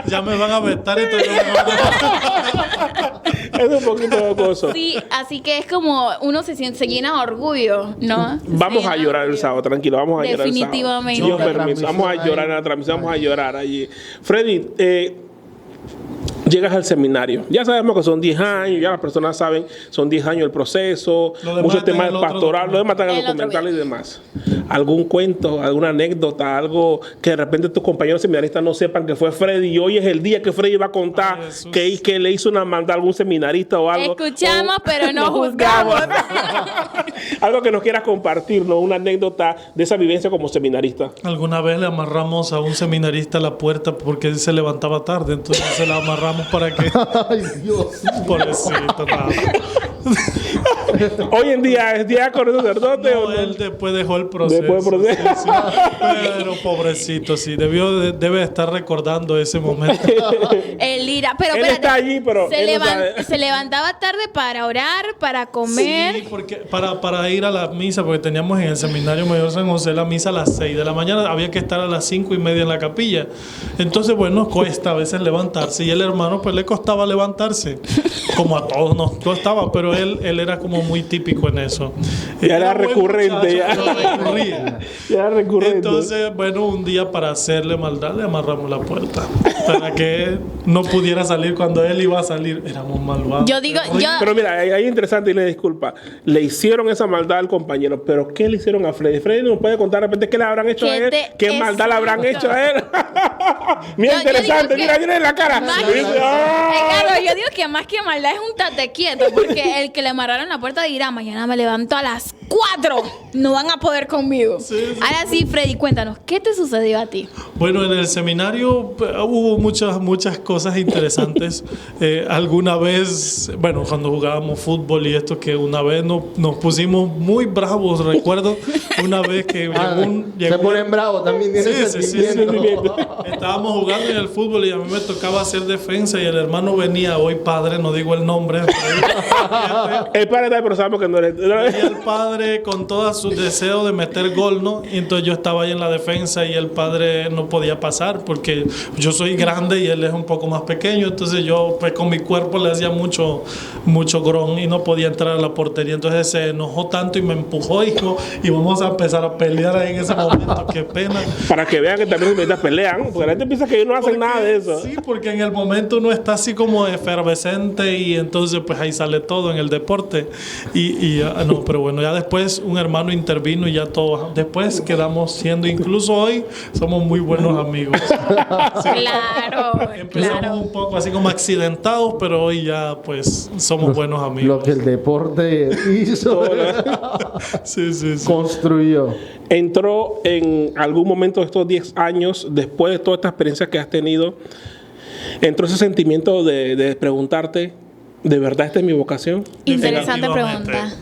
Ya me van a vetar y todo. Es un poquito de cosa. Sí, así que es como uno se llena de orgullo, ¿no? Vamos a llorar el sábado, tranquilo, vamos a llorar el sábado. Definitivamente. Dios permiso, vamos a llorar en la transmisión, vamos a llorar allí. Freddy, llegas al seminario. Ya sabemos que son 10 años, ya las personas saben, son 10 años el proceso, muchos temas pastoral, lo demás están en el documental y demás. ¿Algún cuento, alguna anécdota, algo que de repente tus compañeros seminaristas no sepan que fue Freddy y hoy es el día que Freddy va a contar que le hizo una maldad a algún seminarista o algo? Escuchamos, pero no juzgamos. Algo que nos quieras compartir, ¿no? Una anécdota de esa vivencia como seminarista. Alguna vez le amarramos a un seminarista a la puerta porque él se levantaba tarde, entonces se la amarramos para que... Ay, Dios. Pobrecito, nada. Hoy en día es diácono, sacerdote. No, ¿o no? él después dejó el proceso. Después del proceso. Sí. Pero pobrecito, sí. Debe estar recordando ese momento. El Lira, pero Él está allí, pero se levantaba tarde para orar, para comer. Sí, porque para ir a la misa, porque teníamos en el Seminario Mayor San José la misa a las 6 de la mañana. Había que estar a las 5:30 en la capilla. Entonces, bueno, cuesta a veces levantarse. Y el hermano, pues le costaba levantarse. Como a todos nos costaba, pero él era como muy típico en eso. Ya era recurrente. Muchacho, Ya era recurrente. Entonces, bueno, un día para hacerle maldad le amarramos la puerta para que no pudiera salir cuando él iba a salir. Éramos malvados. Yo digo, Pero mira, ahí es interesante y le disculpa. Le hicieron esa maldad al compañero, pero ¿qué le hicieron a Freddy? Freddy nos puede contar de repente qué le habrán hecho a él, qué maldad le habrán hecho a él. Mira, interesante, mira en la cara. Claro, yo digo que más que maldad es un tate quieto, porque el que le amarraron la puerta dirá, mañana me levanto a las 4, no van a poder conmigo. Sí. Ahora sí, Freddy, cuéntanos, ¿qué te sucedió a ti? Bueno, en el seminario hubo muchas cosas interesantes. Alguna vez, bueno, cuando jugábamos fútbol y esto, que una vez nos pusimos muy bravos, recuerdo una vez que se ponen bravos también. Sí. Estábamos jugando en el fútbol y a mí me tocaba hacer defensa y el hermano venía, hoy padre, no digo el nombre. El padre está, pero sabemos que no eres. Venía el padre con todo su deseo de meter gol, ¿no? Y entonces yo estaba ahí en la defensa y el padre no podía pasar porque yo soy grande y él es un poco más pequeño, entonces yo pues con mi cuerpo le hacía mucho grón y no podía entrar a la portería, entonces se enojó tanto y me empujó y vamos a empezar a pelear ahí en ese momento. Qué pena. Para que vean que también los pelean, porque la gente piensa que ellos no hacen nada de eso. Sí, porque en el momento uno está así como efervescente y entonces pues ahí sale todo en el deporte no, pero bueno, ya después un hermano intervino y ya todos después quedamos siendo, incluso hoy somos muy buenos amigos. Sí. Claro. Empezamos un poco así como accidentados, pero hoy ya pues somos buenos amigos. Lo que el deporte hizo, sí. construyó. Entró en algún momento de estos 10 años, después de toda esta experiencia que has tenido, entró ese sentimiento de preguntarte, ¿de verdad esta es mi vocación? Interesante pregunta.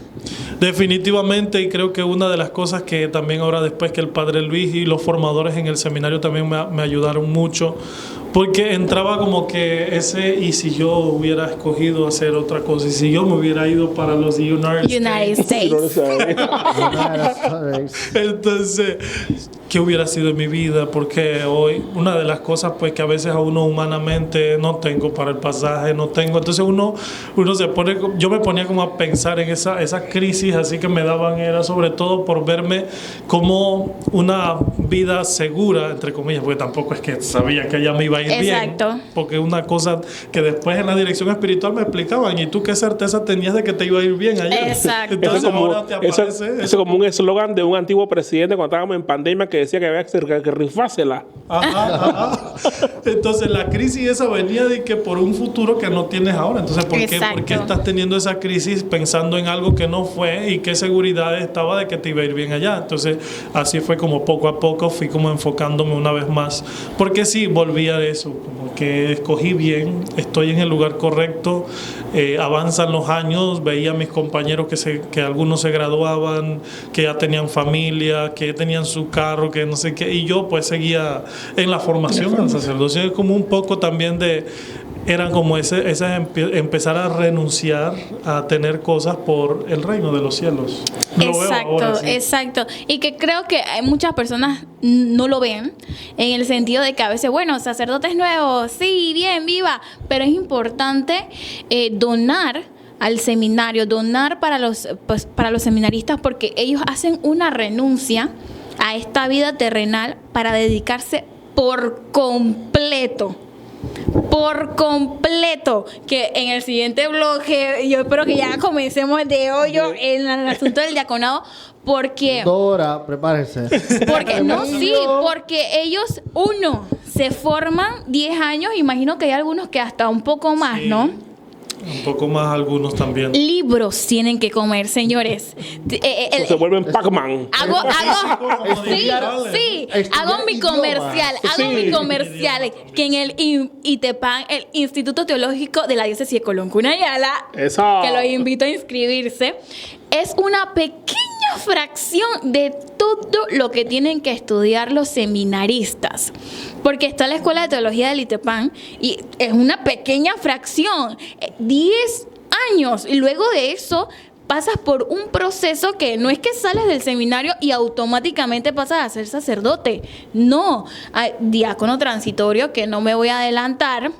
Definitivamente, y creo que una de las cosas que también ahora después que el Padre Luis y los formadores en el seminario también me ayudaron mucho, Porque entraba como que y si yo hubiera escogido hacer otra cosa, y si yo me hubiera ido para los United States. Entonces, ¿qué hubiera sido en mi vida? Porque hoy, una de las cosas pues que a veces a uno humanamente no tengo para el pasaje, no tengo. Entonces uno se pone, yo me ponía como a pensar en esa crisis así que me daban, era sobre todo por verme como una vida segura, entre comillas, porque tampoco es que sabía que ya me iba a ir bien. Porque una cosa que después en la dirección espiritual me explicaban, ¿y tú qué certeza tenías de que te iba a ir bien allá? Exacto. Entonces ahora te aparece eso como un eslogan de un antiguo presidente cuando estábamos en pandemia que decía que había que rifársela. Ajá. Entonces la crisis esa venía de que por un futuro que no tienes ahora. Entonces, ¿por qué estás teniendo esa crisis pensando en algo que no fue y qué seguridad estaba de que te iba a ir bien allá? Entonces, así fue como poco a poco fui como enfocándome una vez más. Porque sí, volví a eso, como que escogí bien, estoy en el lugar correcto, avanzan los años, veía a mis compañeros que algunos se graduaban, que ya tenían familia, que tenían su carro, que no sé qué, y yo pues seguía en la formación del sacerdocio. Es como un poco también eran como empezar a renunciar a tener cosas por el reino de los cielos. Exacto. Y que creo que hay muchas personas no lo ven en el sentido de que a veces, bueno, sacerdotes nuevos, sí, bien, viva, pero es importante donar al seminario, donar para los seminaristas, porque ellos hacen una renuncia a esta vida terrenal para dedicarse por completo, que en el siguiente bloque yo espero que ya comencemos de hoyo en el asunto del diaconado, porque Dora, prepárese. Porque ellos se forman 10 años, imagino que hay algunos que hasta un poco más, sí, ¿no? Un poco más algunos también. Libros tienen que comer, señores. Se vuelven Pac-Man. Hago mi comercial, que en el ITEPAN, el Instituto Teológico de la Diócesis de Colón Cunayala, que los invito a inscribirse, es una pequeña fracción de todo lo que tienen que estudiar los seminaristas, porque está la Escuela de Teología del ITEPAN y es una pequeña fracción, 10 años, y luego de eso pasas por un proceso que no es que sales del seminario y automáticamente pasas a ser sacerdote, no, hay diácono transitorio, que no me voy a adelantar,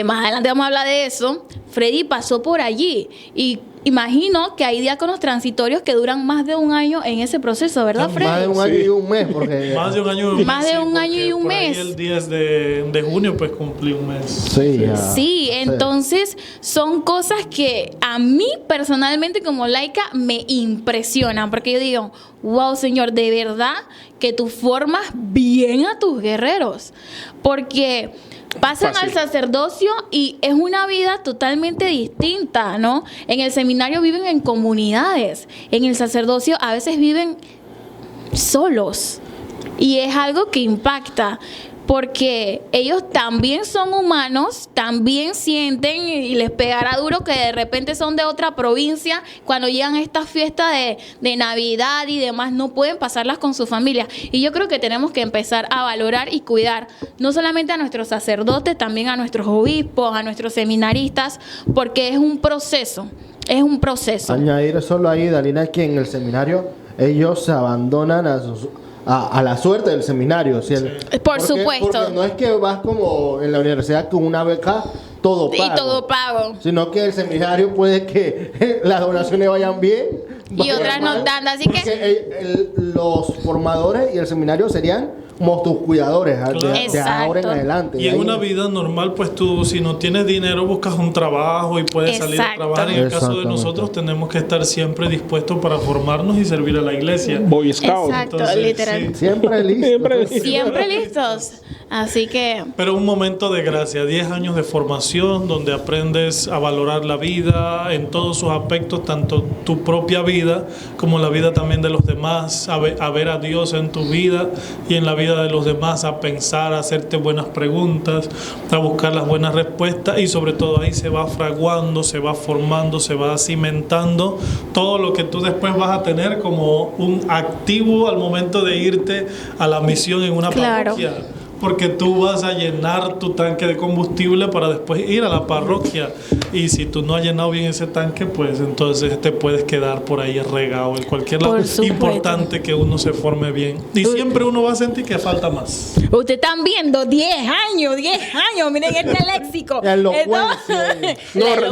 más adelante vamos a hablar de eso. Freddy pasó por allí y imagino que hay diáconos transitorios que duran más de un año en ese proceso, ¿verdad, Freddy? Más de un año y un mes. Más de un año y un mes. El 10 de junio pues cumplí un mes. Sí, entonces son cosas que a mí personalmente como laica me impresionan, porque yo digo, wow, Señor, de verdad que tú formas bien a tus guerreros, porque pasan al sacerdocio y es una vida totalmente distinta, ¿no? En el seminario viven en comunidades, en el sacerdocio a veces viven solos y es algo que impacta, porque ellos también son humanos, también sienten y les pegará duro que de repente son de otra provincia, cuando llegan a estas fiestas de Navidad y demás, no pueden pasarlas con su familia. Y yo creo que tenemos que empezar a valorar y cuidar no solamente a nuestros sacerdotes, también a nuestros obispos, a nuestros seminaristas, porque es un proceso, Añadir solo ahí, Dalina, que en el seminario ellos se abandonan a la suerte del seminario. Por supuesto. Porque no es que vas como en la universidad con una beca todo pago. Sino que el seminario puede que las donaciones vayan bien y otras no tanto. Así que los formadores y el seminario serían como tus cuidadores, de ahora en adelante. Y en una vida normal, pues tú, si no tienes dinero, buscas un trabajo y puedes salir a trabajar. En el caso de nosotros, tenemos que estar siempre dispuestos para formarnos y servir a la iglesia. Boy Scout. Exacto, literal. Sí. Siempre listos. Así que... Pero un momento de gracia, 10 años de formación donde aprendes a valorar la vida en todos sus aspectos, tanto tu propia vida como la vida también de los demás, a ver a Dios en tu vida y en la vida de los demás, a pensar, a hacerte buenas preguntas, a buscar las buenas respuestas, y sobre todo ahí se va fraguando, se va formando, se va cimentando todo lo que tú después vas a tener como un activo al momento de irte a la misión en una parroquia porque tú vas a llenar tu tanque de combustible para después ir a la parroquia. Y si tú no has llenado bien ese tanque, pues entonces te puedes quedar por ahí regado en cualquier lado. Es importante que uno se forme bien. Y siempre uno va a sentir que falta más. Ustedes están viendo 10 años, miren este léxico.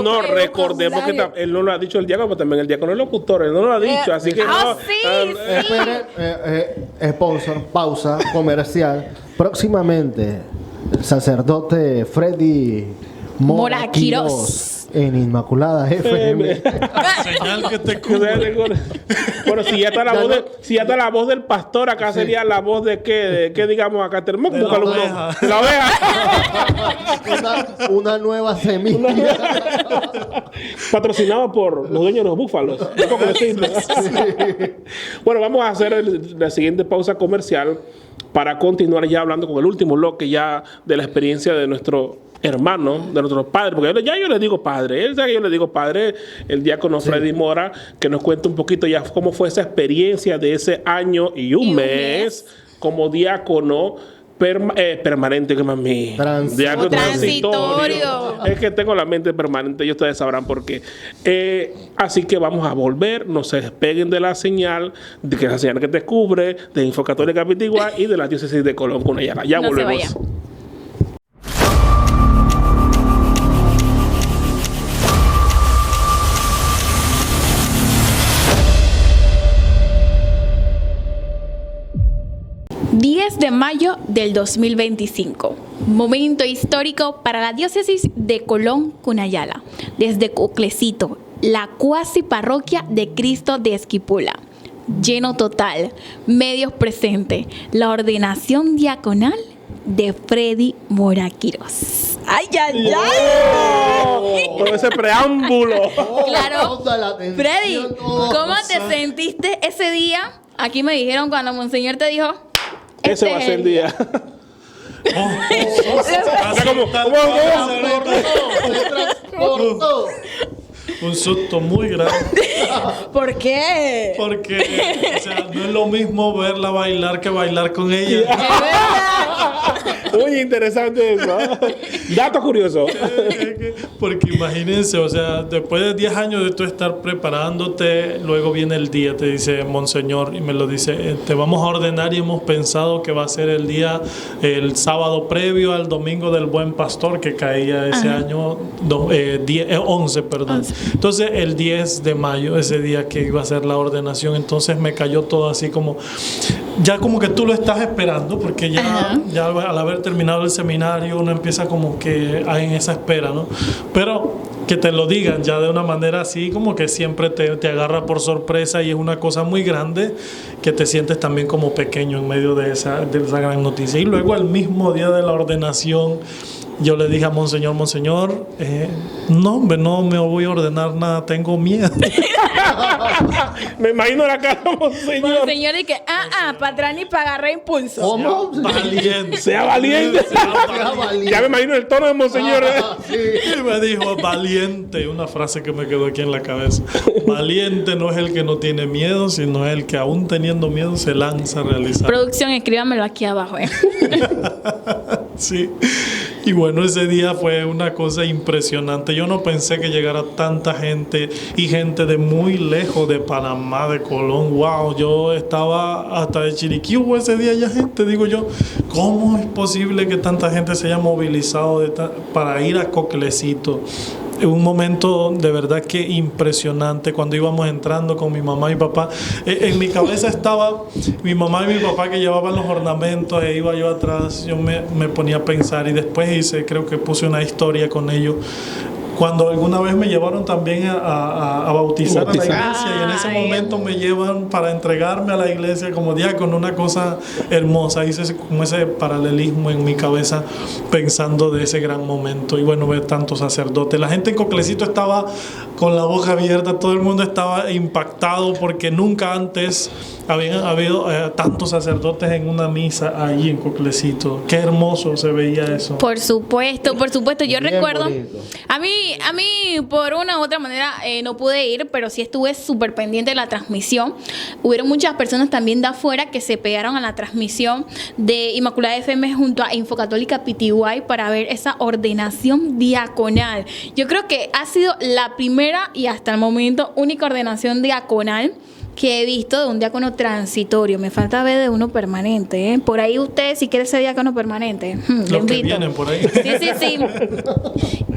No, recordemos que él no lo ha dicho el diácono, pero también el diácono es locutor, él no lo ha dicho, así que no. Sponsor, pausa comercial. Próximamente, el sacerdote Freddy Moraquiros en Inmaculada FM. Señal que te cubre. Bueno, si ya está la voz del pastor, acá sería la voz de qué digamos acá tenemos que buscar de la oveja. Una nueva semilla. Patrocinado por los dueños de los búfalos. Bueno, vamos a hacer la siguiente pausa comercial para continuar ya hablando con el último bloque ya de la experiencia de nuestro hermano, de nuestro padre, porque ya yo le digo padre, él sabe que yo le digo padre, el diácono Freddy Mora, que nos cuente un poquito ya cómo fue esa experiencia de ese año y un mes como diácono permanente, que mami. Transitorio. Es que tengo la mente permanente y ustedes sabrán por qué. Así que vamos a volver, no se despeguen de la señal, de que la señal que te cubre, de Info Católica Pitigua y de la diócesis de Colón Cunayala. Ya no volvemos. 10 de mayo del 2025. Momento histórico para la diócesis de Colón Cunayala. Desde Coclecito, la cuasi parroquia de Cristo de Esquipula. Lleno total, medios presentes. La ordenación diaconal de Freddy Moraquiros. ¡Ay, ay, ay! Con ese preámbulo. Claro. Freddy, ¿cómo te sentiste ese día? Aquí me dijeron cuando Monseñor te dijo... Ese va a ser el día. Un susto muy grande. ¿Por qué? Porque, o sea, no es lo mismo verla bailar que bailar con ella. Muy interesante eso. Dato curioso. Porque imagínense, o sea, después de 10 años de tú estar preparándote, luego viene el día, te dice Monseñor, y me lo dice, te vamos a ordenar y hemos pensado que va a ser el día, el sábado previo al domingo del Buen Pastor, que caía ese año, 11, perdón. 11. Entonces, el 10 de mayo, ese día que iba a ser la ordenación, entonces me cayó todo así como, ya como que tú lo estás esperando, porque ya al haber terminado el seminario, uno empieza como que en esa espera, ¿no? Pero que te lo digan ya de una manera así, como que siempre te agarra por sorpresa y es una cosa muy grande que te sientes también como pequeño en medio de esa gran noticia. Y luego el mismo día de la ordenación, yo le dije a Monseñor, no me voy a ordenar nada, tengo miedo. Me imagino la cara de Monseñor. Monseñor dice, para atrás ni para agarrar impulso. ¿Cómo? Sea valiente. Ya me imagino el tono de Monseñor. Sí. Y me dijo, valiente, una frase que me quedó aquí en la cabeza. Valiente no es el que no tiene miedo, sino el que aún teniendo miedo se lanza a realizar. Producción, escríbamelo aquí abajo. Sí. Y bueno, ese día fue una cosa impresionante. Yo no pensé que llegara tanta gente y gente de muy lejos, de Panamá, de Colón. Wow, yo estaba hasta de Chiriquí, hubo ese día ya gente. Digo yo, ¿cómo es posible que tanta gente se haya movilizado para ir a Coclecito? Un momento de verdad que impresionante cuando íbamos entrando con mi mamá y papá. En mi cabeza estaba mi mamá y mi papá que llevaban los ornamentos e iba yo atrás. Yo me ponía a pensar y después creo que puse una historia con ellos. Cuando alguna vez me llevaron también a bautizar a la iglesia y en ese momento me llevan para entregarme a la iglesia como diácono, una cosa hermosa. Hice como ese paralelismo en mi cabeza pensando de ese gran momento. Y bueno, ver tantos sacerdotes. La gente en Coclecito estaba con la boca abierta, todo el mundo estaba impactado porque nunca antes habían habido tantos sacerdotes en una misa ahí en Coclecito. Qué hermoso se veía eso. Por supuesto. Yo recuerdo, bonito. a mí mí, por una u otra manera, no pude ir, pero sí estuve súper pendiente de la transmisión. Hubieron muchas personas también de afuera que se pegaron a la transmisión de Inmaculada FM junto a Infocatólica PTY para ver esa ordenación diaconal. Yo creo que ha sido la primera y hasta el momento única ordenación diaconal que he visto de un diácono transitorio. Me falta ver de uno permanente, ¿eh? Por ahí usted, si quiere ser diácono permanente, Los que vienen por ahí. Sí.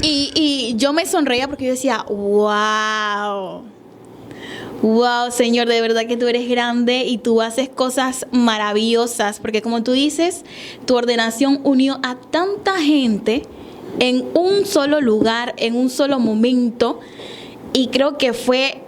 Y yo me sonreía porque yo decía, wow, Señor, de verdad que tú eres grande y tú haces cosas maravillosas. Porque como tú dices, tu ordenación unió a tanta gente en un solo lugar, en un solo momento. Y creo que fue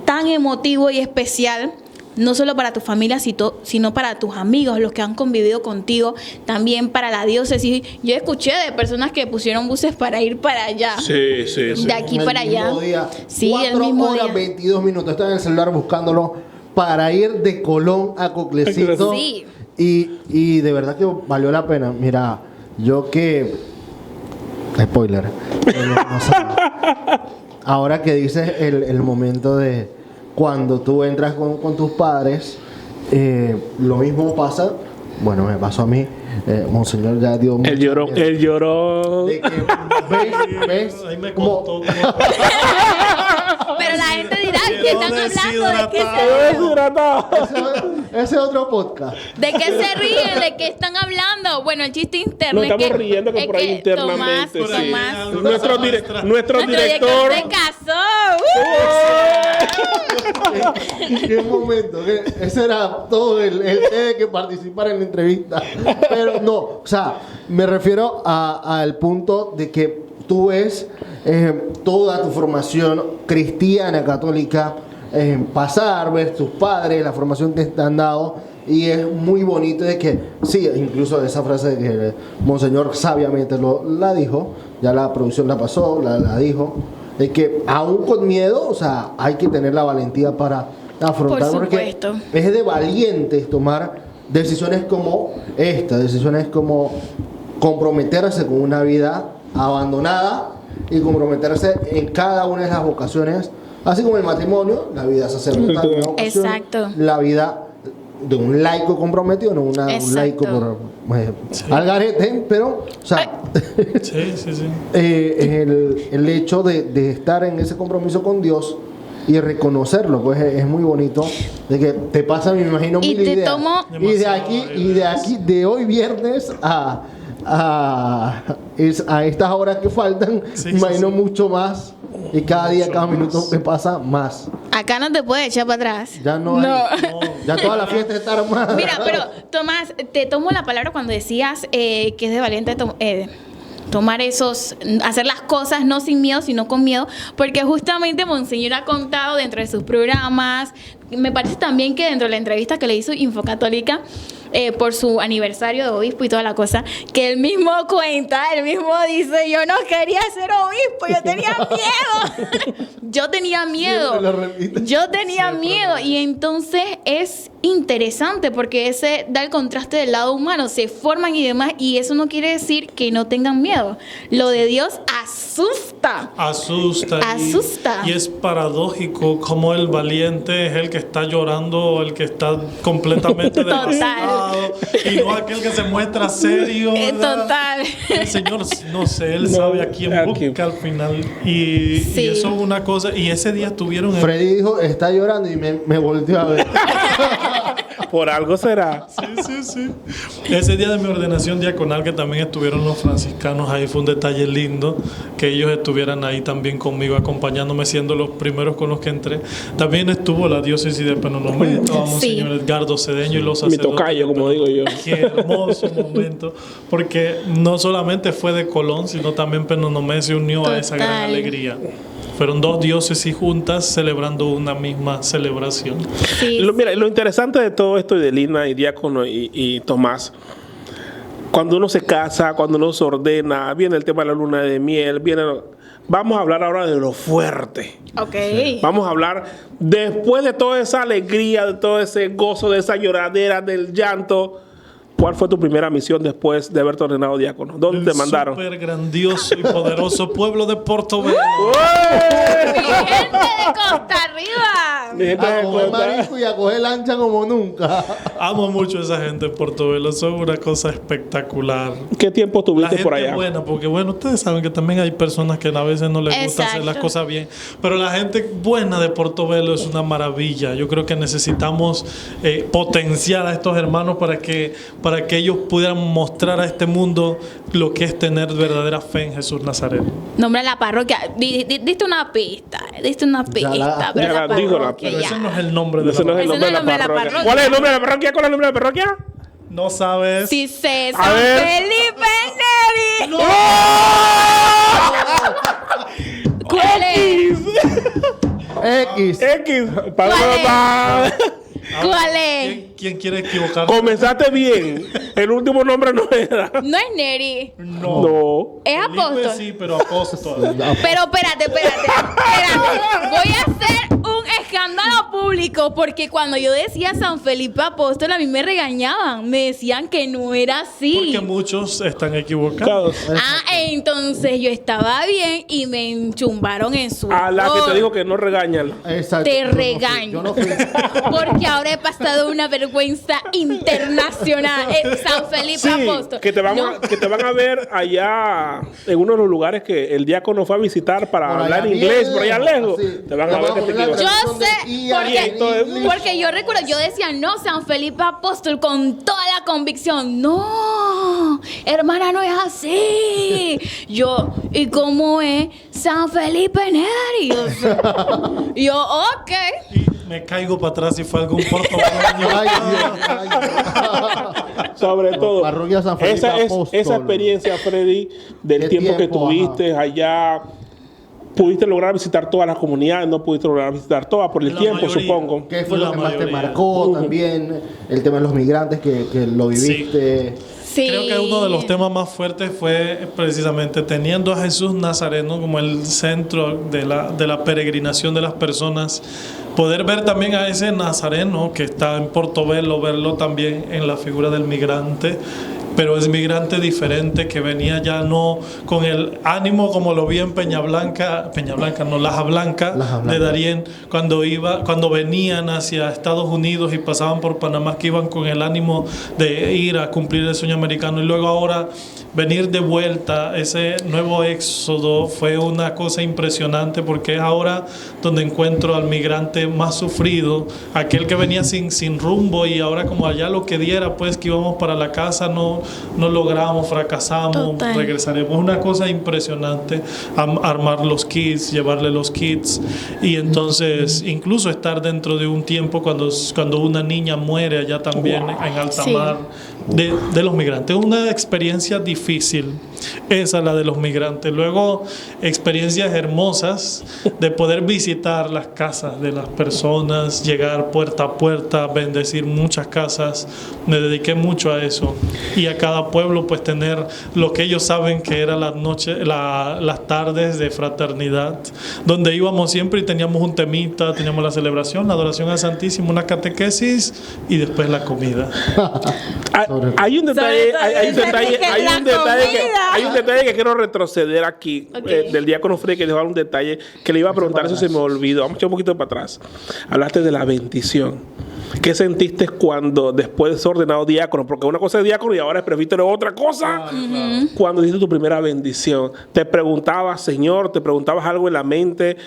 tan emotivo y especial, no solo para tu familia, sino para tus amigos, los que han convivido contigo, también para la diócesis. Yo escuché de personas que pusieron buses para ir para allá. Sí. De aquí para allá. Día, sí, 4 el mismo horas, día. 22 minutos. Estaba en el celular buscándolo para ir de Colón a Coclecito. Sí. Y de verdad que valió la pena. Mira, yo que... Spoiler. No sabe. Ahora que dices el momento de cuando tú entras con tus padres, lo mismo pasa, bueno, me pasó a mí, Monseñor ya dio mucho miedo. Él lloró. De que ves Ahí me como... contó. Pero la gente dirá que están hablando Ese es otro podcast. ¿De qué se ríen? ¿De qué están hablando? Bueno, el chiste interno Nos es que... estamos riendo que es por ahí que internamente. Tomás. Nuestro director. se casó. ¿Qué momento? Ese era todo el de que participara en la entrevista. Pero no, o sea, me refiero al punto de que tú ves toda tu formación cristiana, católica, pasar, ves tus padres, la formación que te han dado, y es muy bonito de que, sí, incluso esa frase que Monseñor sabiamente la dijo, ya la producción la pasó, la dijo, de que aún con miedo, o sea, hay que tener la valentía para afrontar, Por porque supuesto. es de valientes tomar decisiones como esta, decisiones como comprometerse con una vida abandonada y comprometerse en cada una de las vocaciones, así como el matrimonio, la vida sacerdotal, una vocación, Exacto. la vida de un laico comprometido, no un laico por al garete, pero, o sea, Sí. el hecho de estar en ese compromiso con Dios y reconocerlo, pues es muy bonito, de que te pasa, me imagino, Y mil te ideas. tomo- Y de aquí, de hoy viernes a estas horas que faltan, Sí, me imagino sí. mucho más, y cada día, cada minuto que pasa, más. Acá no te puedes echar para atrás. Ya no hay, ya toda la fiesta está armada. Mira, pero Tomás, te tomo la palabra cuando decías que es de valiente tomar hacer las cosas no sin miedo, sino con miedo, porque justamente Monseñor ha contado dentro de sus programas, me parece también que dentro de la entrevista que le hizo Infocatólica, por su aniversario de obispo y toda la cosa, que él mismo cuenta, él mismo dice, yo no quería ser obispo, yo tenía miedo. Yo tenía miedo. Siempre lo repite. Yo tenía miedo. Y entonces es interesante porque ese da el contraste del lado humano, se forman y demás, y eso no quiere decir que no tengan miedo. Lo de Dios asusta. Asusta. Y es paradójico como el valiente es el que está llorando, el que está completamente Total. devastado, y no aquel que se muestra serio. ¿verdad? Total. El Señor, no sé, Él sabe a quién busca al final. Y eso es una cosa. Y ese día tuvieron... Freddy dijo, está llorando, y me volteó a ver. Por algo será. Sí. Ese día de mi ordenación diaconal, que también estuvieron los franciscanos ahí, fue un detalle lindo que ellos estuvieran ahí también conmigo, acompañándome, siendo los primeros con los que entré. También estuvo la diócesis de Penonomé, estaba Monseñor Edgardo Cedeño y los Mi sacerdotes. tocayo, como digo yo. Qué hermoso momento, porque no solamente fue de Colón, sino también Penonomé se unió a esa gran Total. alegría. Fueron dos diócesis juntas celebrando una misma celebración. Sí. Mira, lo interesante de todo esto de Lina y Diácono y Tomás, cuando uno se casa, cuando uno se ordena, viene el tema de la luna de miel, vamos a hablar ahora de lo fuerte. Ok. Vamos a hablar, después de toda esa alegría, de todo ese gozo, de esa lloradera, del llanto, ¿cuál fue tu primera misión después de haberte ordenado diácono? ¿Dónde te mandaron? Súper grandioso y poderoso pueblo de Portobelo. ¡Mi gente de Costa Arriba! Mi gente A de coger Costa- marisco y a coger lancha como nunca. Amo mucho a esa gente de Portobelo. Son una cosa espectacular. ¿Qué tiempo La tuviste gente por allá? buena, porque bueno, ustedes saben que también hay personas que a veces no les gusta hacer las Exacto. cosas bien, pero la gente buena de Portobelo es una maravilla. Yo creo que necesitamos potenciar a estos hermanos para que ellos pudieran mostrar a este mundo lo que es tener verdadera fe en Jesús Nazareno. Nombre de la parroquia. Diste una pista. Ya Pero la la dijo, parroquia Pero ya. ese no es el nombre de Ese no la es el Ese nombre de la parroquia. ¿Cuál es el nombre de la parroquia? ¿Cuál es el nombre de la parroquia? No sabes. Sí, sé, A San ver. Felipe Neri. ¿Cuál es? X. X. ¿Cuál es? Ahora, ¿Cuál es? ¿Quién quiere equivocar? Comenzaste bien. El último nombre no era. No es Neri. No. Es Felipe apóstol. sí, pero apóstol. Pero espérate. Voy a hacer un escándalo público porque cuando yo decía San Felipe Apóstol a mí me regañaban. Me decían que no era así. Porque muchos están equivocados. Entonces yo estaba bien y me enchumbaron en su A la que te voz. digo que no regañan. Exacto. Te Yo no fui, regaño. yo no fui. Porque ahora he pasado una vergüenza internacional. San Felipe Sí, Apóstol. que te van a ver allá en uno de los lugares que el diácono fue a visitar para Por hablar allá inglés, bien por allá lejos. lejos, sí. Te van a ver que te Vamos a equivocas. Yo sé, Entonces, porque yo recuerdo, yo decía, no, San Felipe Apóstol con toda la convicción. No, hermana, no es así. ¿Y cómo es San Felipe Neri? Yo, ok. Y me caigo para atrás si fue algún portobeloño. Ay, Dios, ay, Dios. Sobre todo, Parroquia San Felipe esa Apóstol. experiencia, Freddy, del ¿Qué tiempo que tiempo? tuviste allá, pudiste lograr visitar todas las comunidades, no pudiste lograr visitar todas por el La tiempo, mayoría. supongo. ¿Qué fue La lo que más te mayoría. marcó también? El tema de los migrantes que lo viviste. Sí. Creo que uno de los temas más fuertes fue precisamente teniendo a Jesús Nazareno como el centro de la peregrinación de las personas, poder ver también a ese Nazareno que está en Portobelo, verlo también en la figura del migrante, pero es migrante diferente que venía ya no con el ánimo como lo vi en Laja Blanca de Darién, cuando venían hacia Estados Unidos y pasaban por Panamá, que iban con el ánimo de ir a cumplir el sueño americano, y luego ahora venir de vuelta, ese nuevo éxodo fue una cosa impresionante, porque es ahora donde encuentro al migrante más sufrido, aquel que venía sin rumbo, y ahora como allá lo que diera, pues que íbamos para la casa, no logramos, fracasamos, Total. regresaremos. Una cosa impresionante, armar los kits, llevarle los kits, y entonces incluso estar dentro de un tiempo cuando una niña muere allá también en alta Sí. mar de los migrantes. Una experiencia difícil, esa la de los migrantes. Luego experiencias hermosas de poder visitar las casas de las personas, llegar puerta a puerta, bendecir muchas casas. Me dediqué mucho a eso, y a cada pueblo pues tener lo que ellos saben que era las tardes de fraternidad, donde íbamos siempre y teníamos un temita, teníamos la celebración, la adoración al Santísimo, una catequesis y después la comida. Hay un detalle, hay un Sobre todo detalle, esa hay un rica detalle que, comida. hay un detalle que quiero retroceder aquí, Ok. del diácono Freddy, que dejó un detalle que le iba a preguntar, eso se me olvidó. Vamos a echar un poquito para atrás. Hablaste de la bendición. ¿Qué sentiste cuando después de ser ordenado diácono? Porque una cosa es diácono y ahora es presbítero otra cosa. Cuando diste tu primera bendición, te preguntabas, Señor, te preguntabas algo en la mente.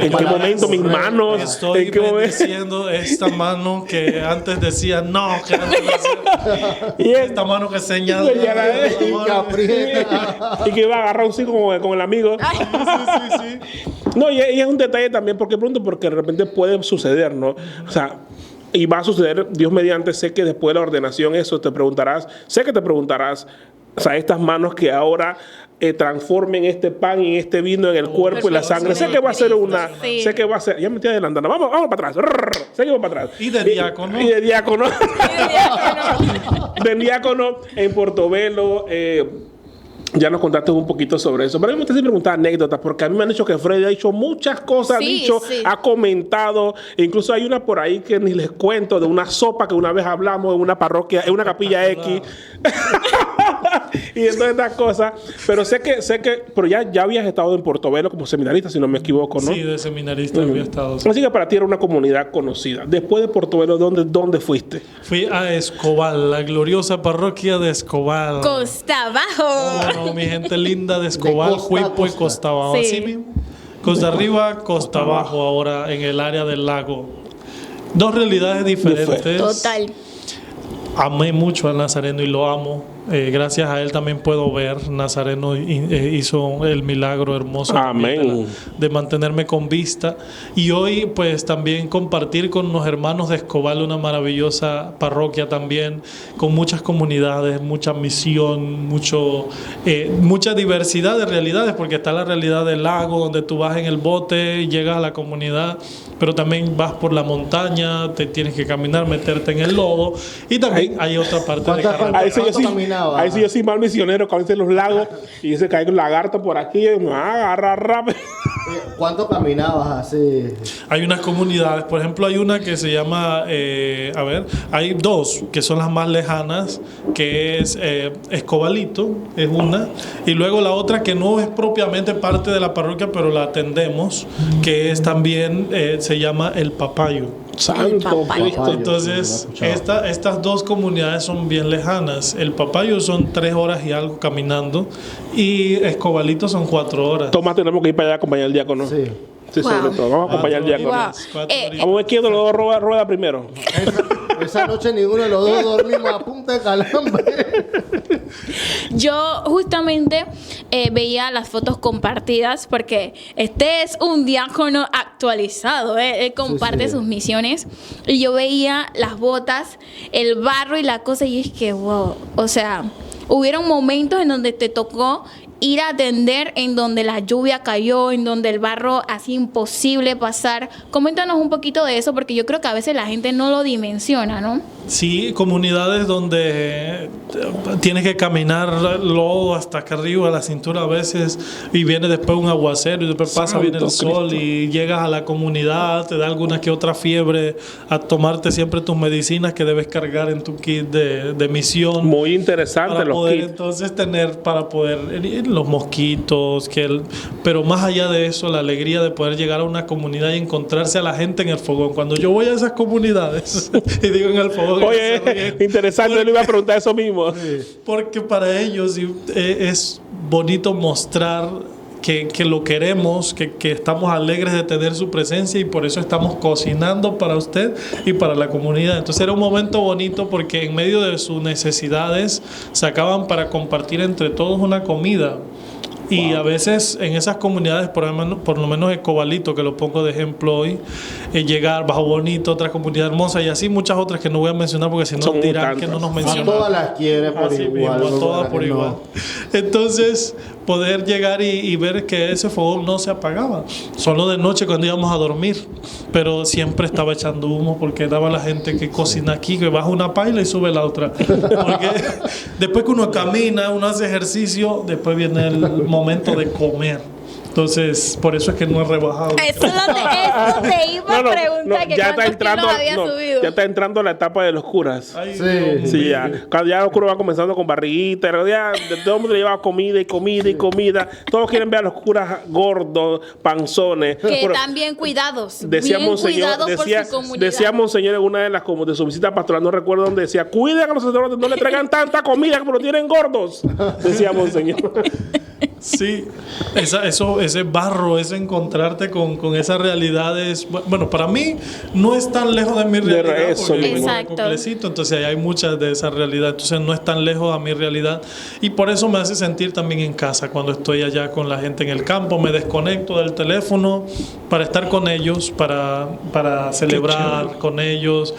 ¿En qué momento mis manos? Estoy ¿En qué momento? bendiciendo esta mano que antes decía no, que antes decía, Y esta mano que señala. Señala, esta Y mano- que aprieta. Y que iba a agarrar un sí con el amigo. Sí. No, y es un detalle también, porque de repente puede suceder, ¿no? O sea, y va a suceder, Dios mediante, sé que después de la ordenación eso te preguntarás, o sea, estas manos que ahora transformen este pan y este vino en el cuerpo y la sangre, sé que va a ser una, Sí. sé que va a ser, ya me estoy adelantando, vamos para atrás, seguimos para atrás. Y de diácono. Y de diácono. De diácono en Portobelo, Ya nos contaste un poquito sobre eso. Pero a mí me gusta preguntar anécdotas, porque a mí me han dicho que Freddy ha dicho muchas cosas, ha comentado. Incluso hay una por ahí que ni les cuento, de una sopa que una vez hablamos en una parroquia, en una capilla X. Y entonces estas cosas. Pero sé que, pero ya habías estado en Portobelo como seminarista, si no me equivoco, ¿no? Sí, de seminarista había estado. Sí. Así que para ti era una comunidad conocida. Después de Portobelo, ¿dónde fuiste? Fui a Escobal, la gloriosa parroquia de Escobal. Costa Abajo. Mi gente linda de Escobal, Cuipo y Costa Abajo. Sí. Así mismo. Costa Arriba, Costa Abajo, ahora en el área del lago. Dos realidades diferentes. Total. Amé mucho al Nazareno y lo amo. Gracias a él también puedo ver. Nazareno hizo el milagro hermoso. Amén. De mantenerme con vista. Y hoy pues también compartir con los hermanos de Escobal, una maravillosa parroquia también, con muchas comunidades, mucha misión, mucha diversidad de realidades, porque está la realidad del lago, donde tú vas en el bote y llegas a la comunidad, pero también vas por la montaña, te tienes que caminar, meterte en el lodo, y también hay otra parte de carretera. Ahí sí yo soy mal misionero, cuando en los lagos y se cae un lagarto por aquí y me agarra rápido. ¿Cuánto caminabas así? Hay unas comunidades, por ejemplo, hay una que se llama, hay dos que son las más lejanas, que es Escobalito, es una, y luego la otra que no es propiamente parte de la parroquia, pero la atendemos, que es también, se llama El Papayo. Santo Cristo. Entonces, estas dos comunidades son bien lejanas. El Papayo son 3 horas y algo caminando, y Escobalito son 4 horas. Tomás, tenemos que ir para allá a acompañar al diácono. Sí. Sí, sobre todo. Vamos a acompañar al diácono. Vamos a ver quién de los dos rueda primero. Esa noche ninguno de los dos dormimos a punta de calambre. Yo justamente veía las fotos compartidas porque este es un diácono actualizado, él comparte sus misiones, y yo veía las botas, el barro y la cosa, y es que wow, o sea, hubieron momentos en donde te tocó ir a atender, en donde la lluvia cayó, en donde el barro hacía imposible pasar. Coméntanos un poquito de eso, porque yo creo que a veces la gente no lo dimensiona, ¿no? Sí, comunidades donde tienes que caminar lodo hasta acá arriba, a la cintura a veces, y viene después un aguacero, y después pasa, viene el sol, y llegas a la comunidad, te da alguna que otra fiebre, a tomarte siempre tus medicinas que debes cargar en tu kit de misión. Muy interesante para los poder kits. Entonces para poder los mosquitos, pero más allá de eso, la alegría de poder llegar a una comunidad y encontrarse a la gente en el fogón. Cuando yo voy a esas comunidades y digo en el fogón, oye, interesante, yo le iba a preguntar eso mismo. Porque para ellos es bonito mostrar que lo queremos, que estamos alegres de tener su presencia, y por eso estamos cocinando para usted y para la comunidad. Entonces era un momento bonito, porque en medio de sus necesidades sacaban para compartir entre todos una comida. Y a veces en esas comunidades, por lo menos Escobalito, que lo pongo de ejemplo hoy, llegar, Bajo Bonito, otra comunidad hermosa, y así muchas otras que no voy a mencionar porque si no dirán que no nos mencionan. A todas las quiere por así igual. Mismo, a todas por igual. Entonces, poder llegar y ver que ese fogón no se apagaba, solo de noche cuando íbamos a dormir, pero siempre estaba echando humo, porque daba la gente que cocina aquí, que baja una paila y sube la otra. Porque después que uno camina, uno hace ejercicio, después viene el momento de comer. Entonces, por eso es que no he rebajado. Eso te iba a preguntar, que cuántos kilos había subido. Ya está entrando la etapa de los curas. Ay, Sí, ya. Cuando ya los curas van comenzando con barriguita, ya todo el mundo le lleva comida y comida y comida. Todos quieren ver a los curas gordos, panzones. Que están bien cuidados. Decía bien Monseñor, cuidados por su comunidad. decía Monseñor en una de sus visitas pastorales, no recuerdo dónde, decía: cuiden a los sacerdotes, no le traigan tanta comida como lo tienen gordos. Decía Monseñor. Sí, ese barro, ese encontrarte con esas realidades, bueno, para mí no es tan lejos de mi realidad, eso, porque vengo de exacto. Coclecito, entonces hay muchas de esas realidades, entonces no es tan lejos a mi realidad, y por eso me hace sentir también en casa cuando estoy allá con la gente en el campo. Me desconecto del teléfono para estar con ellos, para celebrar con ellos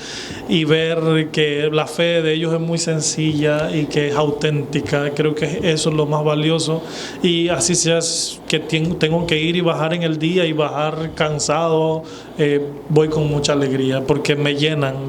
y ver que la fe de ellos es muy sencilla y que es auténtica. Creo que eso es lo más valioso, y y así sea que tengo que ir y bajar en el día y bajar cansado, voy con mucha alegría porque me llenan.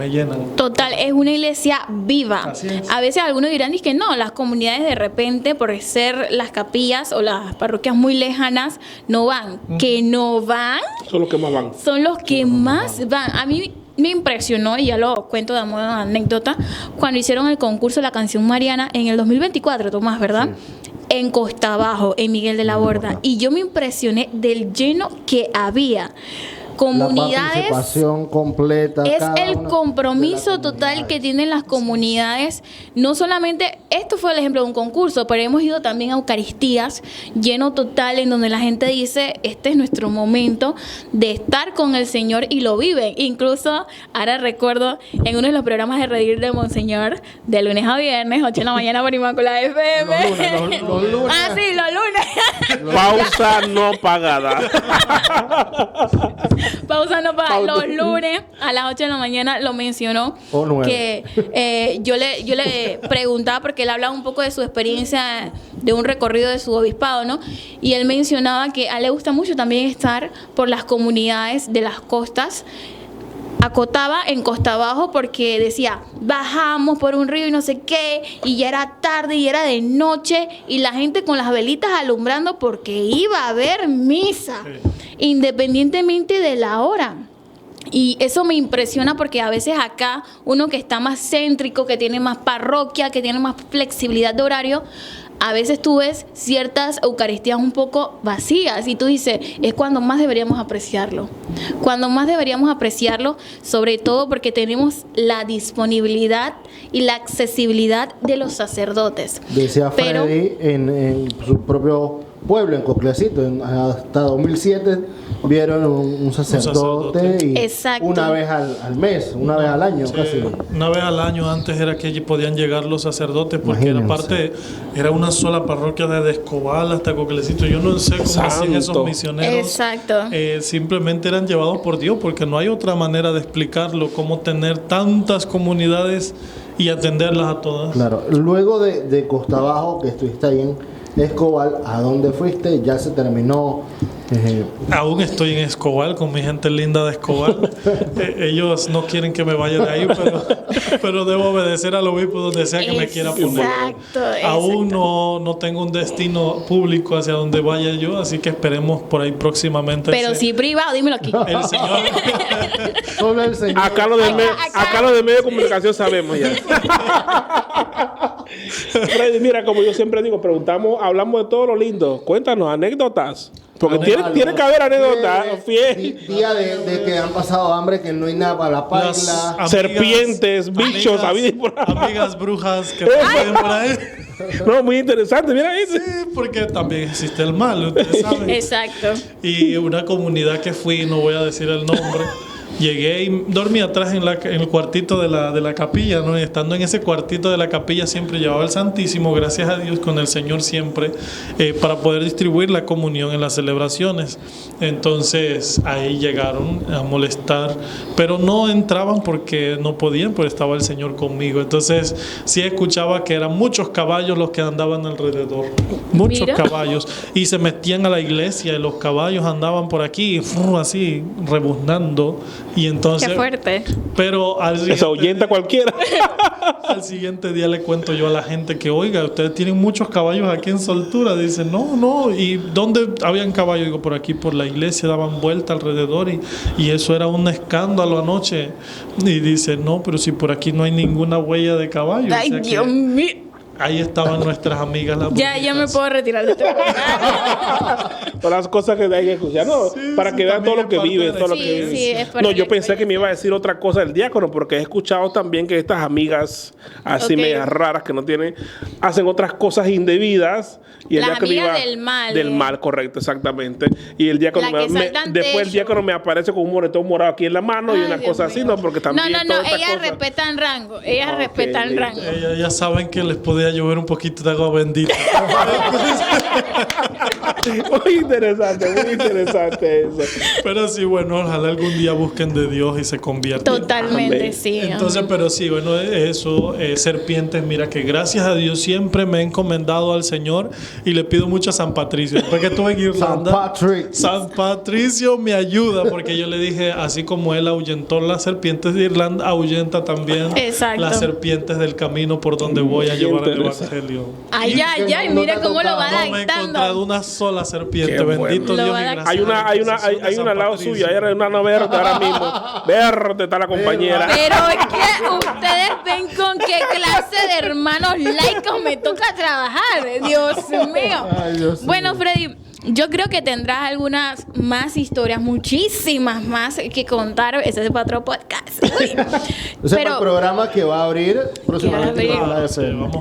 Total, es una iglesia viva. Así es. A veces algunos dirán que no, las comunidades de repente por ser las capillas o las parroquias muy lejanas no van. Que no van. Son los que más van. Son los que más van. A mí me impresionó, y ya lo cuento de modo anécdota, cuando hicieron el concurso de la canción mariana en el 2024, Tomás, ¿verdad? Sí. En Costa Abajo, en Miguel de la Borda. Y yo me impresioné del lleno que había. Comunidades, la participación completa, es el compromiso total que tienen las comunidades. No solamente, esto fue el ejemplo de un concurso, pero hemos ido también a Eucaristías, lleno total, en donde la gente dice, este es nuestro momento de estar con el Señor, y lo viven. Incluso, ahora recuerdo, en uno de los programas de Redir de Monseñor, de lunes a viernes, 8 de la mañana por Inmaculada FM. Los lunes. Ah, sí, los lunes. Pausa no pagada. Pausa no para los lunes a las 8 de la mañana lo mencionó. Que yo le preguntaba, porque él hablaba un poco de su experiencia de un recorrido de su obispado, ¿no? Y él mencionaba que a él le gusta mucho también estar por las comunidades de las costas. Acotaba en Costa Abajo porque decía, bajamos por un río y no sé qué, y ya era tarde y era de noche, y la gente con las velitas alumbrando porque iba a haber misa, independientemente de la hora. Y eso me impresiona porque a veces acá uno que está más céntrico, que tiene más parroquia, que tiene más flexibilidad de horario, a veces tú ves ciertas Eucaristías un poco vacías y tú dices, es cuando más deberíamos apreciarlo. Cuando más deberíamos apreciarlo, sobre todo porque tenemos la disponibilidad y la accesibilidad de los sacerdotes. Decía Freddy en su propio pueblo, en Coclecito, hasta 2007 vieron un sacerdote y exacto, una vez al mes, una vez al año, sí, casi. Una vez al año. Antes era que podían llegar los sacerdotes porque era una sola parroquia desde Escobal hasta Coclecito. Yo no sé cómo hacían esos misioneros. Exacto. Simplemente eran llevados por Dios, porque no hay otra manera de explicarlo, cómo tener tantas comunidades y atenderlas a todas. Claro. Luego de Costa Abajo, que estuviste ahí en Escobal, ¿a dónde fuiste? Ya se terminó. Aún estoy en Escobal con mi gente linda de Escobal. Ellos no quieren que me vaya de ahí, pero debo obedecer al obispo donde sea que me quiera poner. Aún no tengo un destino público hacia donde vaya yo, así que esperemos por ahí próximamente. Pero si privado, dímelo aquí. El Señor. Solo el Señor. Acá lo de medio de comunicación sabemos ya. Freddy, mira, como yo siempre digo, hablamos de todo lo lindo. Cuéntanos anécdotas. Porque tiene que haber anécdotas. Día de que han pasado hambre, que no hay nada para la paila. Serpientes, bichos, amigas brujas que pueden por ahí. No, muy interesante, mira eso. Sí, porque también existe el mal, ustedes saben. Exacto. Y una comunidad que fui, no voy a decir el nombre, llegué y dormí atrás en el cuartito de la capilla, ¿no? Y estando en ese cuartito de la capilla siempre llevaba el Santísimo, gracias a Dios, con el Señor siempre, para poder distribuir la comunión en las celebraciones. Entonces ahí llegaron a molestar, pero no entraban porque no podían, pues estaba el Señor conmigo. Entonces sí escuchaba que eran muchos caballos los que andaban alrededor, muchos caballos, y se metían a la iglesia y los caballos andaban por aquí, así, rebuznando. Y entonces, qué fuerte. Pero eso ahuyenta cualquiera. Al siguiente día le cuento yo a la gente que, oiga, ustedes tienen muchos caballos aquí en Soltura. Dicen, no. ¿Y dónde habían caballos? Digo, por aquí, por la iglesia, daban vuelta alrededor y eso era un escándalo anoche. Y dice, no, pero si por aquí no hay ninguna huella de caballo. Ay, o sea, Dios mío. Ahí estaban nuestras amigas las ya me puedo retirar de esto. Todas las cosas que hay que escuchar, ¿no? Sí, para que vean todo lo que vive, todo lo que vive. No, yo pensé que me iba a decir otra cosa del diácono, porque he escuchado también que estas amigas así medias raras que no tienen, hacen otras cosas indebidas. Y el las amigas del mal. Del mal, correcto, exactamente. Y el diácono después el diácono me aparece con un moretón morado aquí en la mano y una cosa así, ¿no? Porque también no, ellas respetan rango. Ellas respetan rango. Ellas ya saben que les podía llover un poquito de agua bendita. Muy interesante eso. Pero sí, bueno, ojalá algún día busquen de Dios y se conviertan. Totalmente, Amén. sí. Entonces, pero sí, bueno, eso, serpientes, mira que gracias a Dios siempre me he encomendado al Señor y le pido mucho a San Patricio. Después que estuve en Irlanda, San Patricio me ayuda porque yo le dije, así como él ahuyentó las serpientes de Irlanda, ahuyenta también las serpientes del camino por donde voy a llevar el Evangelio. Ay, mira cómo lo va No me he encontrado una sola serpiente, bendito Dios y gracias. Hay una al lado suyo, hay una verde ahora mismo. Verde está la compañera. Pero es que ustedes ven con qué clase de hermanos laicos me toca trabajar. Dios mío. Ay, Dios Bueno, mío. Freddy, yo creo que tendrás algunas más historias, muchísimas más que contar. Ese es para otro podcast. Uy. Ese es el programa que va a abrir próximamente.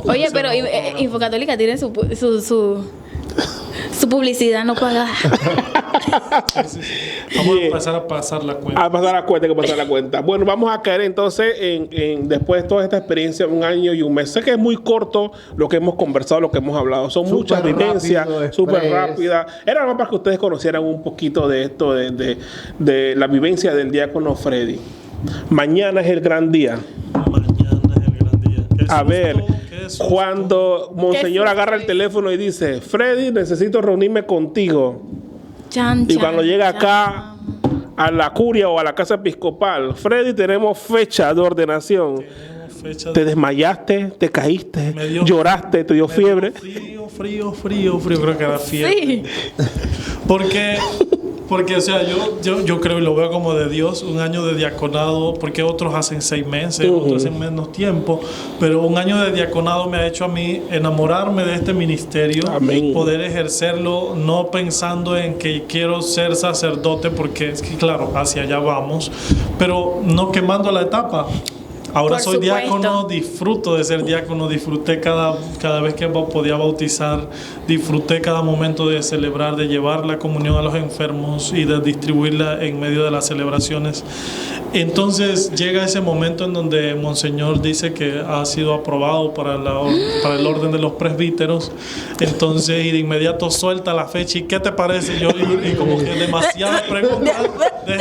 Oye, pero Infocatólica tiene su publicidad no pagada. Vamos a empezar a pasar la cuenta. A pasar la cuenta. Bueno, vamos a caer entonces en después de toda esta experiencia, 1 año y 1 mes. Sé que es muy corto lo que hemos conversado, lo que hemos hablado. Son muchas vivencias, súper rápidas. Era más para que ustedes conocieran un poquito de esto, de la vivencia del diácono Freddy. Mañana es el gran día. A ver, cuando Monseñor agarra el teléfono y dice, Freddy, necesito reunirme contigo. Y cuando llega acá a la curia o a la casa episcopal, Freddy, tenemos fecha de ordenación. Te desmayaste, te caíste, lloraste, te dio fiebre. Frío, creo que era fiebre. Sí. Porque, o sea, yo creo y lo veo como de Dios, 1 año de diaconado, porque otros hacen 6 meses, otros hacen menos tiempo, pero 1 año de diaconado me ha hecho a mí enamorarme de este ministerio, Amén. Poder ejercerlo, no pensando en que quiero ser sacerdote, porque es que claro, hacia allá vamos, pero no quemando la etapa. Ahora soy diácono, disfruto de ser diácono, disfruté cada vez que podía bautizar, disfruté cada momento de celebrar, de llevar la comunión a los enfermos y de distribuirla en medio de las celebraciones. Entonces llega ese momento en donde Monseñor dice que ha sido aprobado para el orden de los presbíteros. Entonces, y de inmediato suelta la fecha. ¿Y qué te parece? Yo, y como que demasiadas preguntas.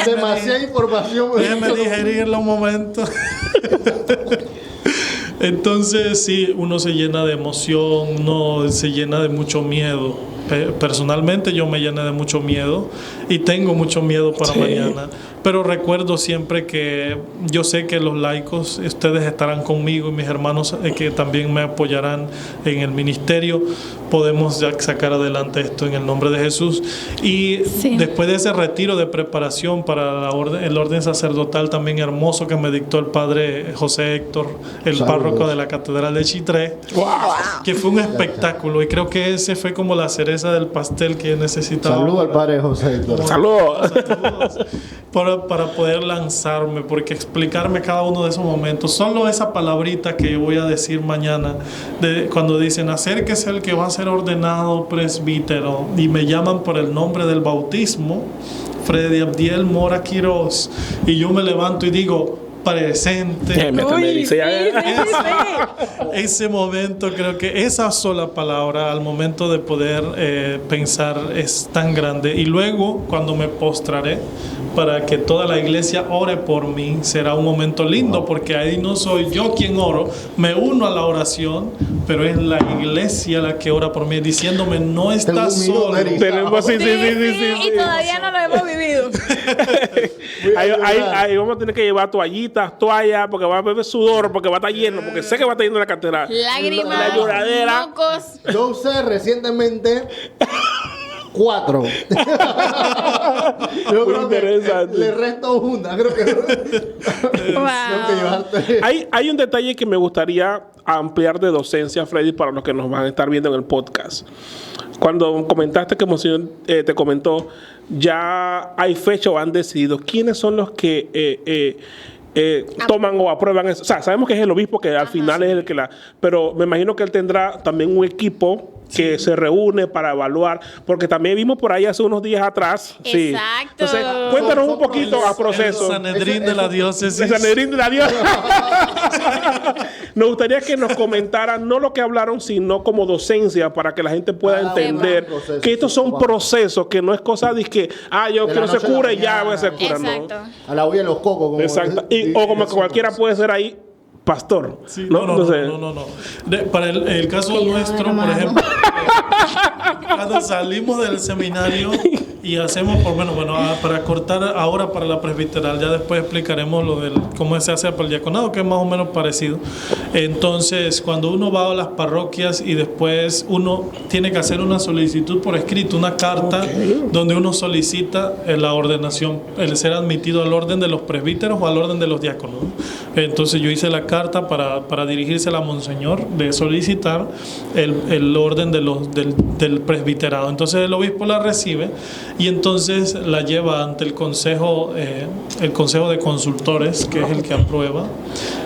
Demasiada información. Déjeme digerirlo un momento. Entonces sí, uno se llena de emoción, uno se llena de mucho miedo. Personalmente yo me llené de mucho miedo y tengo mucho miedo para mañana, pero recuerdo siempre que yo sé que los laicos, ustedes estarán conmigo y mis hermanos que también me apoyarán en el ministerio. Podemos sacar adelante esto en el nombre de Jesús. Y después de ese retiro de preparación para el orden sacerdotal también hermoso que me dictó el padre José Héctor, el párroco de la Catedral de Chitré, que fue un espectáculo, y creo que ese fue como la cereza del pastel que necesitaba. Saludos al padre José Héctor. Saludos. Para poder lanzarme, porque explicarme cada uno de esos momentos, solo esa palabrita que yo voy a decir mañana, cuando dicen acérquese el que va a ser ordenado presbítero, y me llaman por el nombre del bautismo, Freddy Abdiel Mora Quiroz, y yo me levanto y digo presente. Ese momento, creo que esa sola palabra al momento de poder pensar es tan grande. Y luego cuando me postraré para que toda la iglesia ore por mí, será un momento lindo, porque ahí no soy yo quien oro, me uno a la oración, pero es la iglesia la que ora por mí, diciéndome no estás solo. Y todavía no lo hemos vivido. Ahí vamos a tener que llevar toallitas, toallas, porque va a beber sudor, porque va a estar lleno, porque sé que va a estar lleno la catedral. Lágrimas, la lloradera. mocos. Yo usé recientemente 4. Yo creo que le resto una. Creo que hay un detalle que me gustaría ampliar de docencia, Freddy, para los que nos van a estar viendo en el podcast. Cuando comentaste que Monseñor te comentó, ya hay fecha o han decidido quiénes son los que toman o aprueban eso. O sea, sabemos que es el obispo que al final es el que la... Pero me imagino que él tendrá también un equipo que se reúne para evaluar, porque también vimos por ahí hace unos días atrás. Exacto. Sí. Entonces, cuéntanos un poquito a proceso. El Sanedrín de la diócesis. El Sanedrín de la diócesis. Nos gustaría que nos comentaran no lo que hablaron, sino como docencia, para que la gente pueda entender que estos son procesos, que no es cosa de que, yo quiero ser cura y ya voy a ser cura. Exacto. No. A la olla de los cocos. Como Exacto. O como cualquiera puede ser ahí pastor. Sí, no. Para el caso nuestro, por ejemplo, cuando salimos del seminario y hacemos, para cortar ahora para la presbiteral, ya después explicaremos cómo se hace para el diaconado, que es más o menos parecido. Entonces, cuando uno va a las parroquias y después uno tiene que hacer una solicitud por escrito, una carta donde uno solicita la ordenación, el ser admitido al orden de los presbíteros o al orden de los diáconos. Entonces yo hice la carta para dirigírsela a Monseñor, de solicitar el orden del presbiterado. Entonces el obispo la recibe y entonces la lleva ante el consejo de consultores, que es el que aprueba.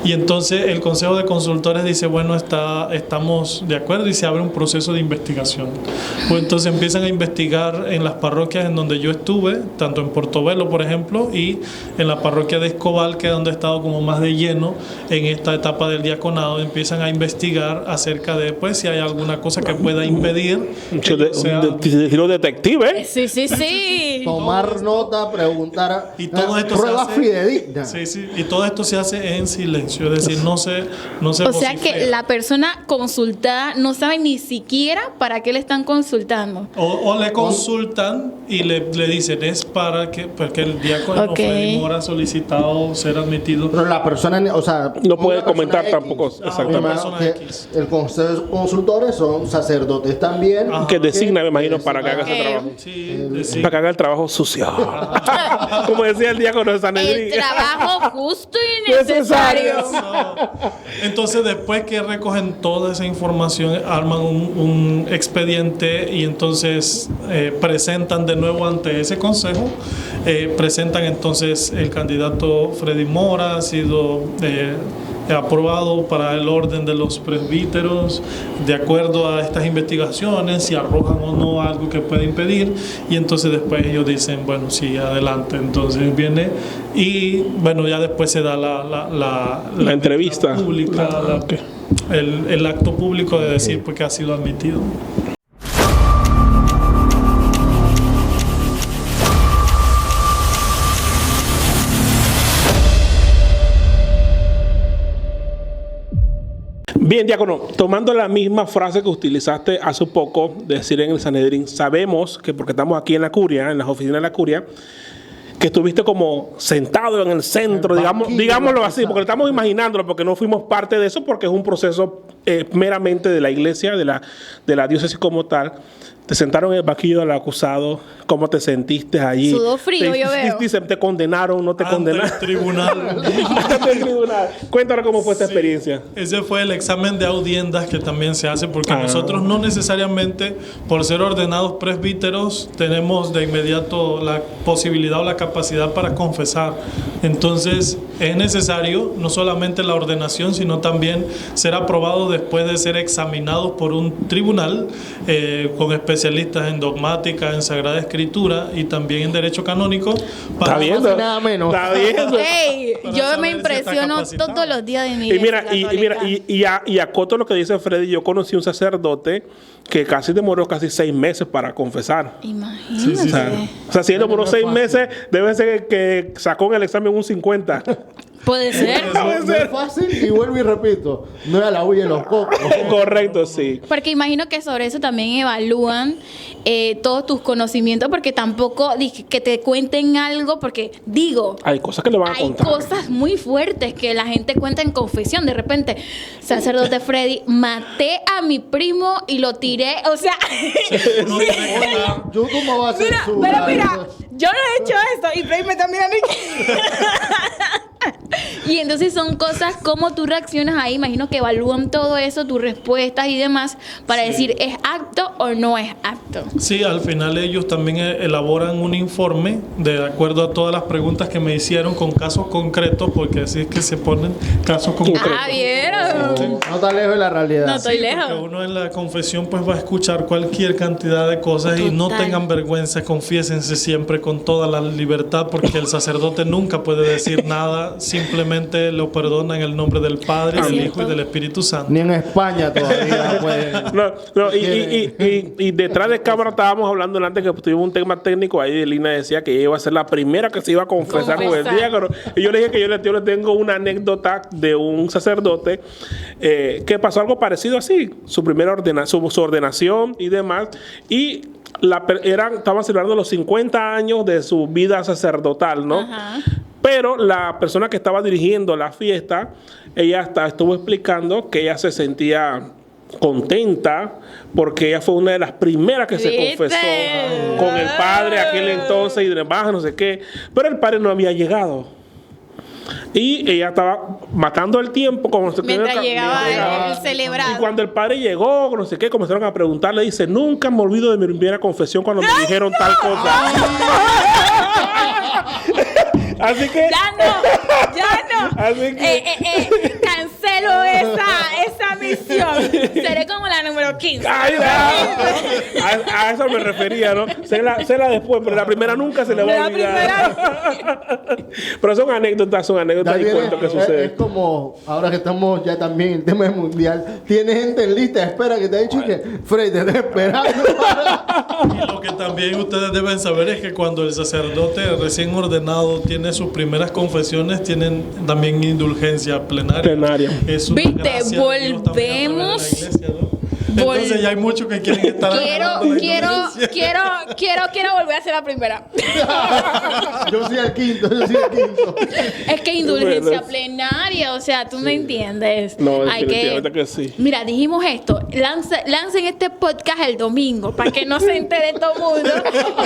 Y entonces el consejo de consultores dice, bueno, estamos de acuerdo, y se abre un proceso de investigación. Pues entonces empiezan a investigar en las parroquias en donde yo estuve, tanto en Portobelo, por ejemplo, y en la parroquia de Escobal, que es donde he estado como más de lleno en esta etapa del diaconado. Empiezan a investigar acerca de, pues, si hay alguna cosa que pueda impedir. Un detective. Sí. Tomar nota, preguntar. Y todo esto pruebas fidedignas. Sí. Y todo esto se hace en silencio, es decir, no se O sea que la persona consultada no sabe ni siquiera para qué le están consultando. O le consultan y le dicen, es porque el diácono Freddy Mora ha solicitado ser admitido. Pero la persona, o sea, no puede comentar X, tampoco. Exactamente. El consejo de consultores son sacerdotes también. Que designa, me imagino, para que haga ese trabajo. Sí. Para que haga el trabajo sucio. Como decía el diácono de Sanedrín. El trabajo justo y necesario. Entonces, después que recogen toda esa información, arman un expediente y entonces presentan de nuevo ante ese consejo. Presentan entonces el candidato Freddy Mora, ha sido aprobado para el orden de los presbíteros de acuerdo a estas investigaciones, si arrojan o no algo que pueda impedir, y entonces después ellos dicen, bueno, sí, adelante. Entonces viene y bueno, ya después se da la entrevista pública, el acto público de decir pues, que ha sido admitido. Bien, diácono, tomando la misma frase que utilizaste hace poco, de decir en el Sanedrín, sabemos que porque estamos aquí en la curia, en las oficinas de la curia, que estuviste como sentado en el centro, digámoslo así, porque estamos imaginándolo, porque no fuimos parte de eso, porque es un proceso meramente de la iglesia, de la diócesis como tal. Te sentaron en el banquillo del acusado. ¿Cómo te sentiste allí? Sudó frío, yo veo. Dicen, ¿te condenaron? ¿No te condenaron? Ante el tribunal. Ante el tribunal. Cuéntanos cómo fue esta experiencia. Ese fue el examen de audiencias que también se hace, porque nosotros no necesariamente, por ser ordenados presbíteros, tenemos de inmediato la posibilidad o la capacidad para confesar. Entonces, es necesario no solamente la ordenación, sino también ser aprobado después de ser examinados por un tribunal con especialistas en dogmática, en Sagrada Escritura y también en Derecho Canónico. Está viendo. Nada menos. Está viendo. Hey, yo me impresiono todos los días de mi vida. Y acoto lo que dice Freddy. Yo conocí un sacerdote que casi demoró casi 6 meses para confesar. Imagínate. O sea, si él demoró 6 meses, debe ser que sacó en el examen un 50. Puede ser. No es fácil, y vuelvo y repito, no era la huella de los cocos. Correcto, sí. Porque imagino que sobre eso también evalúan todos tus conocimientos, porque tampoco que te cuenten algo, porque hay cosas que le van a contar. Hay cosas muy fuertes que la gente cuenta en confesión. De repente, sacerdote Freddy, maté a mi primo y lo tiré. O sea, Yo cómo va a ser mira, yo no he hecho esto y Freddy me está mirando Y entonces son cosas como tú reaccionas ahí. Imagino que evalúan todo eso, tus respuestas y demás, para decir es apto o no es apto. Sí, al final ellos también elaboran un informe de acuerdo a todas las preguntas que me hicieron con casos concretos, porque así es que se ponen casos concretos. Ah, ¿vieron? No está lejos de la realidad. No estoy lejos. Porque uno en la confesión pues va a escuchar cualquier cantidad de cosas. Total. Y no tengan vergüenza, confiésense siempre con toda la libertad, porque el sacerdote nunca puede decir nada, simplemente lo perdona en el nombre del Padre, del Hijo y del Espíritu Santo. Ni en España todavía puede. Y detrás de cámara estábamos hablando antes que tuvimos un tema técnico ahí. Lina decía que ella iba a ser la primera que se iba a confesar con el diácono. Y yo le dije que yo le tengo una anécdota de un sacerdote que pasó algo parecido así. Su primera ordenación, su ordenación y demás. Y estaban celebrando los 50 años de su vida sacerdotal, ¿no? Ajá. Pero la persona que estaba dirigiendo la fiesta, ella estuvo explicando que ella se sentía contenta porque ella fue una de las primeras que se confesó con el padre aquel entonces y demás, no sé qué. Pero el padre no había llegado. Y ella estaba matando el tiempo mientras llegaba el celebrado. Y cuando el padre llegó, no sé qué, comenzaron a preguntarle, dice, nunca me olvido de mi primera confesión cuando me dijeron tal cosa. Así que... Ya no. Así que... cancelo esa misión. Seré como la número 15. Ay, a eso me refería, ¿no? Séla después, pero la primera nunca se le va a olvidar. Pero son anécdotas y cuentos que suceden. Es como, ahora que estamos ya también en el tema mundial, tiene gente en lista de espera que te ha dicho que Freddy te está esperando. Y lo que también ustedes deben saber es que cuando el sacerdote recién ordenado tiene sus primeras confesiones, tienen también indulgencia plenaria. ¿Viste? Volvemos. Entonces ya hay muchos que quieren estar quiero volver a ser la primera. Yo soy el quinto. Es que indulgencia plenaria, o sea, tú me entiendes. No, definitivamente que sí. Mira, dijimos esto, lancen este podcast el domingo para que no se entere todo el mundo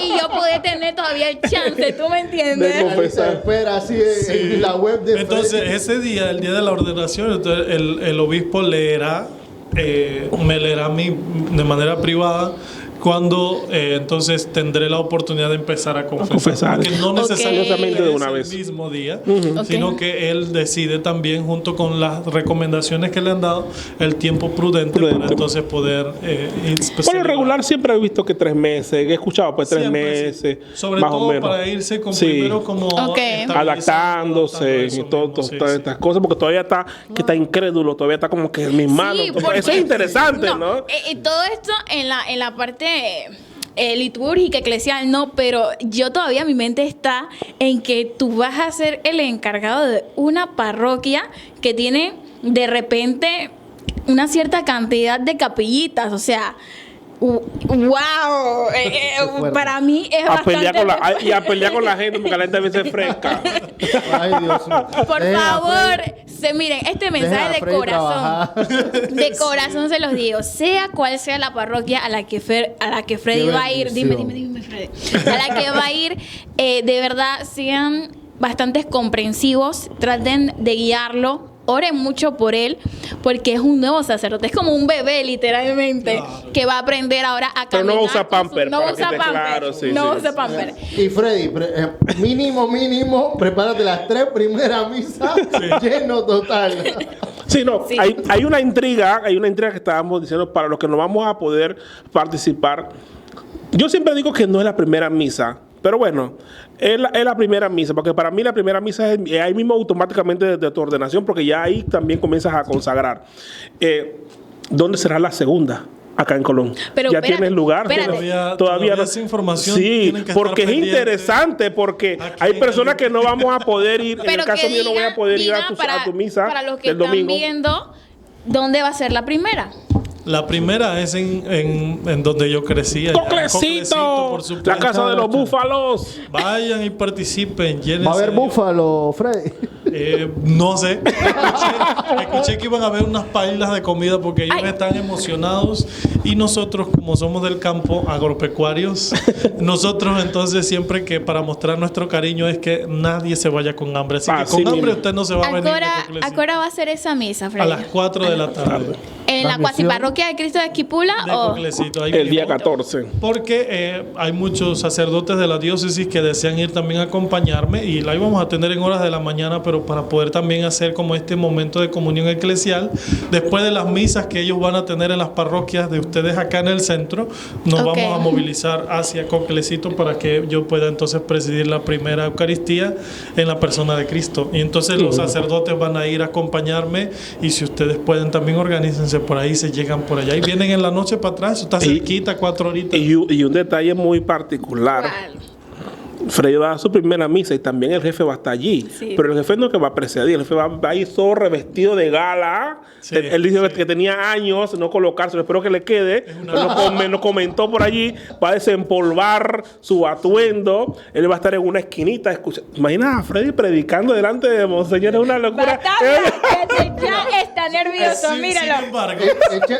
y yo poder tener todavía el chance, ¿tú me entiendes? De confesar. Espera, así en la web de Entonces, ese día, el día de la ordenación, entonces, el obispo leerá, me leerá a mí de manera privada cuando entonces tendré la oportunidad de empezar a confesar. Porque no necesariamente de una vez el mismo día, sino que él decide también, junto con las recomendaciones que le han dado, el tiempo prudente. Para entonces poder por lo regular siempre he visto que 3 meses, he escuchado pues 3 meses, sobre más todo o menos. para irse con primero como adaptándose y todas estas cosas, porque todavía está incrédulo, todavía está como que en mis manos. Eso es interesante, ¿no? Todo esto en la parte litúrgica, eclesial, no, pero yo todavía mi mente está en que tú vas a ser el encargado de una parroquia que tiene de repente una cierta cantidad de capillitas, o sea, wow, para mí es bastante... A pelear con la gente, porque la gente a veces es fresca. Ay, Dios mío. Por favor, miren, este mensaje de corazón se los digo, sea cual sea la parroquia a la que Freddy va a ir, dime Freddy, a la que va a ir, de verdad sean bastante comprensivos, traten de guiarlo. Oren mucho por él, porque es un nuevo sacerdote. Es como un bebé, literalmente, que va a aprender ahora a caminar. Pero no usa pamper. No usa pamper. Y Freddy, mínimo, prepárate las 3 primeras misas lleno total. Sí, hay una intriga que estábamos diciendo para los que no vamos a poder participar. Yo siempre digo que no es la primera misa. Pero bueno, es la primera misa, porque para mí la primera misa es ahí mismo automáticamente de tu ordenación, porque ya ahí también comienzas a consagrar. ¿Dónde será la segunda? Acá en Colón. Pero ya tienes lugar. Todavía esa información. Sí, porque es interesante, porque hay personas que no vamos a poder ir. Pero en el caso mío no voy a poder ir a tu misa para los que del domingo. Están viendo, ¿dónde va a ser la primera? La primera es en donde yo crecí. ¡Coclecito! Por supuesto. La casa de los búfalos. Vayan y participen. ¿Va a haber búfalo, Freddy? No sé. Escuché que iban a haber unas pailas de comida porque ellos están emocionados y nosotros, como somos del campo, agropecuarios, nosotros entonces siempre que para mostrar nuestro cariño es que nadie se vaya con hambre. Así que con hambre usted no se va a venir. ¿A qué hora va a ser esa misa, Freddy? A las 4 de la tarde. ¿En la cuasiparroquia de Cristo de Esquipula? El día 14. Porque hay muchos sacerdotes de la diócesis que desean ir también a acompañarme y la íbamos a tener en horas de la mañana, pero para poder también hacer como este momento de comunión eclesial, después de las misas que ellos van a tener en las parroquias de ustedes acá en el centro, nos vamos a movilizar hacia Coclecito para que yo pueda entonces presidir la primera Eucaristía en la persona de Cristo. Y entonces los sacerdotes van a ir a acompañarme y si ustedes pueden también organícense por ahí, se llegan por allá y vienen en la noche para atrás, está cerquita, 4 horitas. Y un detalle muy particular. Freddy va a su primera misa y también el jefe va a estar allí. Sí. Pero el jefe no es que va a presidir, el jefe va a ir todo revestido de gala. Sí, él dijo que tenía años no colocárselo, espero que le quede. Nos comentó por allí, va a desempolvar su atuendo. Él va a estar en una esquinita. Imagina a Freddy predicando delante de Monseñor, es una locura. Ya está nervioso, míralo.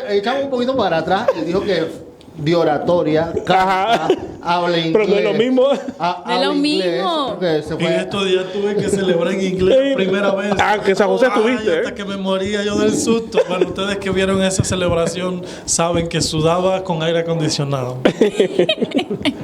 Echamos un poquito para atrás y dijo que de oratoria, habla inglés. Pero no es lo mismo. No es lo mismo. En estos días tuve que celebrar en inglés por primera vez. Que San José tuviste. Hasta que me moría yo del susto. Bueno, ustedes que vieron esa celebración saben que sudaba con aire acondicionado.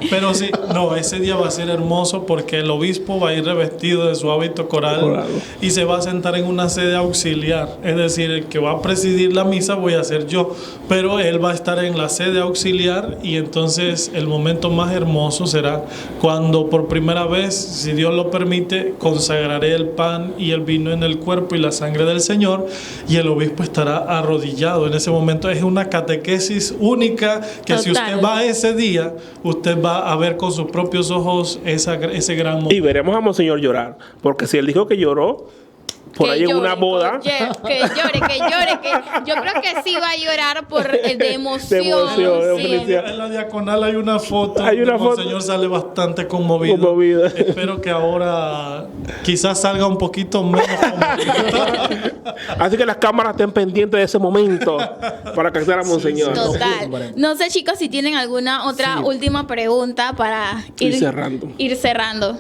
Pero sí, no, ese día va a ser hermoso porque el obispo va a ir revestido de su hábito coral y se va a sentar en una sede auxiliar. Es decir, el que va a presidir la misa voy a ser yo, pero él va a estar en la sede auxiliar y entonces el momento más hermoso será cuando por primera vez, si Dios lo permite, consagraré el pan y el vino en el cuerpo y la sangre del Señor y el obispo estará arrodillado. En ese momento es una catequesis única que si usted va ese día, usted va a ver con sus propios ojos ese gran momento. Y veremos a Monseñor llorar, porque si él dijo que lloró por ahí en una boda. Que llore. Yo creo que sí va a llorar de emoción. En la diaconal hay una foto. El Monseñor sale bastante conmovido. Espero que ahora quizás salga un poquito menos conmovido. Así que las cámaras estén pendientes de ese momento para captar a Monseñor. Total. No sé, chicos, si tienen alguna otra última pregunta para ir cerrando.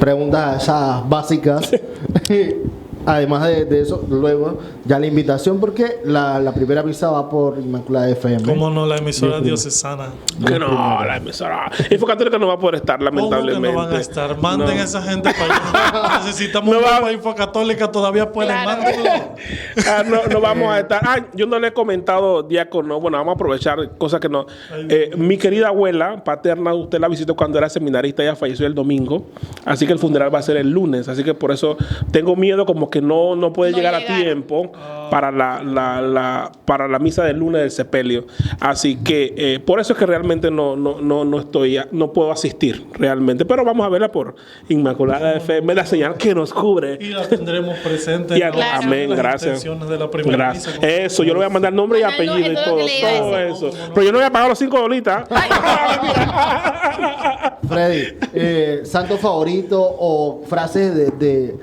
Preguntas esas básicas. Además de eso, luego ya la invitación, porque la primera misa va por Inmaculada FM. ¿Cómo no? La emisora diocesana. Que no, la emisora Infocatólica no va a poder estar, lamentablemente. ¿Cómo que no van a estar? Manden a esa gente para allá. Necesitamos una Infocatólica, todavía pueden mandarlo. No vamos a estar. Yo no le he comentado, diácono. Bueno, vamos a aprovechar cosas que no. Mi querida abuela paterna, usted la visitó cuando era seminarista, ella falleció el domingo. Así que el funeral va a ser el lunes. Así que por eso tengo miedo como que no puede llegar a tiempo para la misa del lunes del sepelio. Así que por eso es que realmente no puedo asistir realmente. Pero vamos a verla por Inmaculada FM, la señal que nos cubre. Y la tendremos presente. Amén, gracias. De la primera misa, eso, yo le voy a mandar nombre y apellido y todo eso. Pero yo no voy a pagar los 5 dolitas. Freddy, santo favorito o frases de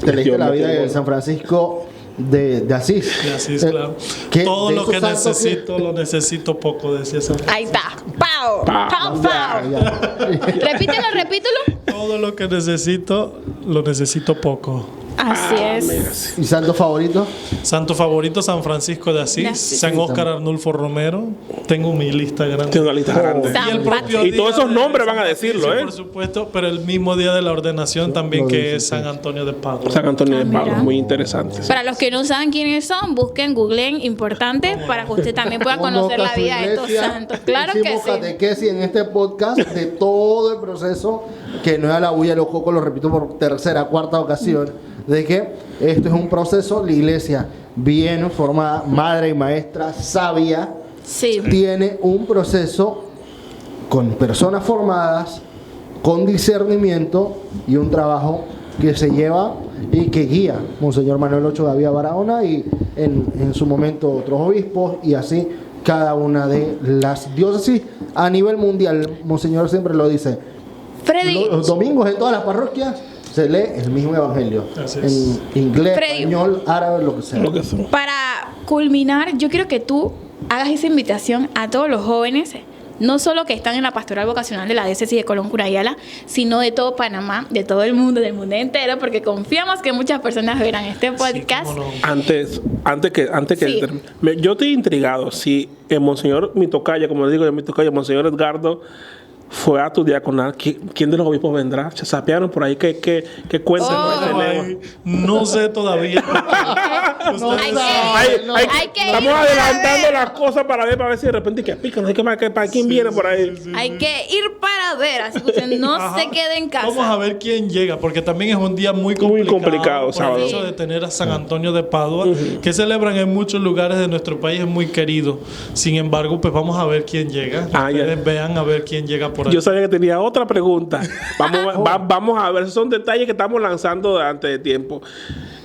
leíste la vida de San Francisco de Asís. De Asís, claro. Todo lo que necesito, lo necesito poco, decía San Francisco. Ahí está. ¡Pau! Repítelo. Todo lo que necesito, lo necesito poco. Así es. ¿Y santo favorito? Santo favorito, San Francisco de Asís, San Óscar Arnulfo Romero. Tengo mi lista grande. Tengo una lista grande. Y todos esos nombres van a decirlo, por supuesto, pero el mismo día de la ordenación también, que es San Antonio de Padua. San Antonio de Padua, muy interesante. Para los que no saben quiénes son, busquen, googleen, importante, para que usted también pueda conocer la vida de estos santos. Claro que sí. Hicimos catequesis en este podcast de todo el proceso, que no es a la bulla de los cocos, lo repito por tercera, cuarta ocasión, de que esto es un proceso, la iglesia bien formada, madre y maestra, sabia, tiene un proceso con personas formadas, con discernimiento y un trabajo que se lleva y que guía Monseñor Manuel Ocho Gavia Barahona y en su momento otros obispos y así cada una de las diócesis a nivel mundial. Monseñor siempre lo dice. Freddy. Los domingos en todas las parroquias se lee el mismo evangelio. Así es. En inglés, Freddy. español, árabe, lo que sea. Lo que sea. Para culminar, yo quiero que tú hagas esa invitación a todos los jóvenes, no solo que están en la pastoral vocacional de la diócesis de Colón Cunayala, sino de todo Panamá, de todo el mundo, del mundo entero, porque confiamos que muchas personas verán este podcast. Sí, cómo no. Antes que Sí. yo estoy intrigado si el Monseñor Mitocaya, como le digo yo, Mitocaya, el Monseñor Edgardo fue a tu diaconal. ¿Quién de los obispos vendrá? ¿Se sapearon por ahí? ¿Qué cuentan? Oh. Ay, no sé todavía. Ustedes saben. Hay que estamos ir adelantando para ver. las cosas para ver si de repente que pican. No sé para quién viene por ahí. Hay que ir para ver, así que usted no Ajá. se quede en casa. Vamos a ver quién llega, porque también es un día muy complicado, por sábado. el hecho de tener a San Antonio de Padua, que celebran en muchos lugares de nuestro país, es muy querido. Sin embargo, pues vamos a ver quién llega. Ah, ya. Ustedes vean a ver quién llega por ahí. Yo sabía que tenía otra pregunta. Vamos a ver, son detalles que estamos lanzando antes de tiempo.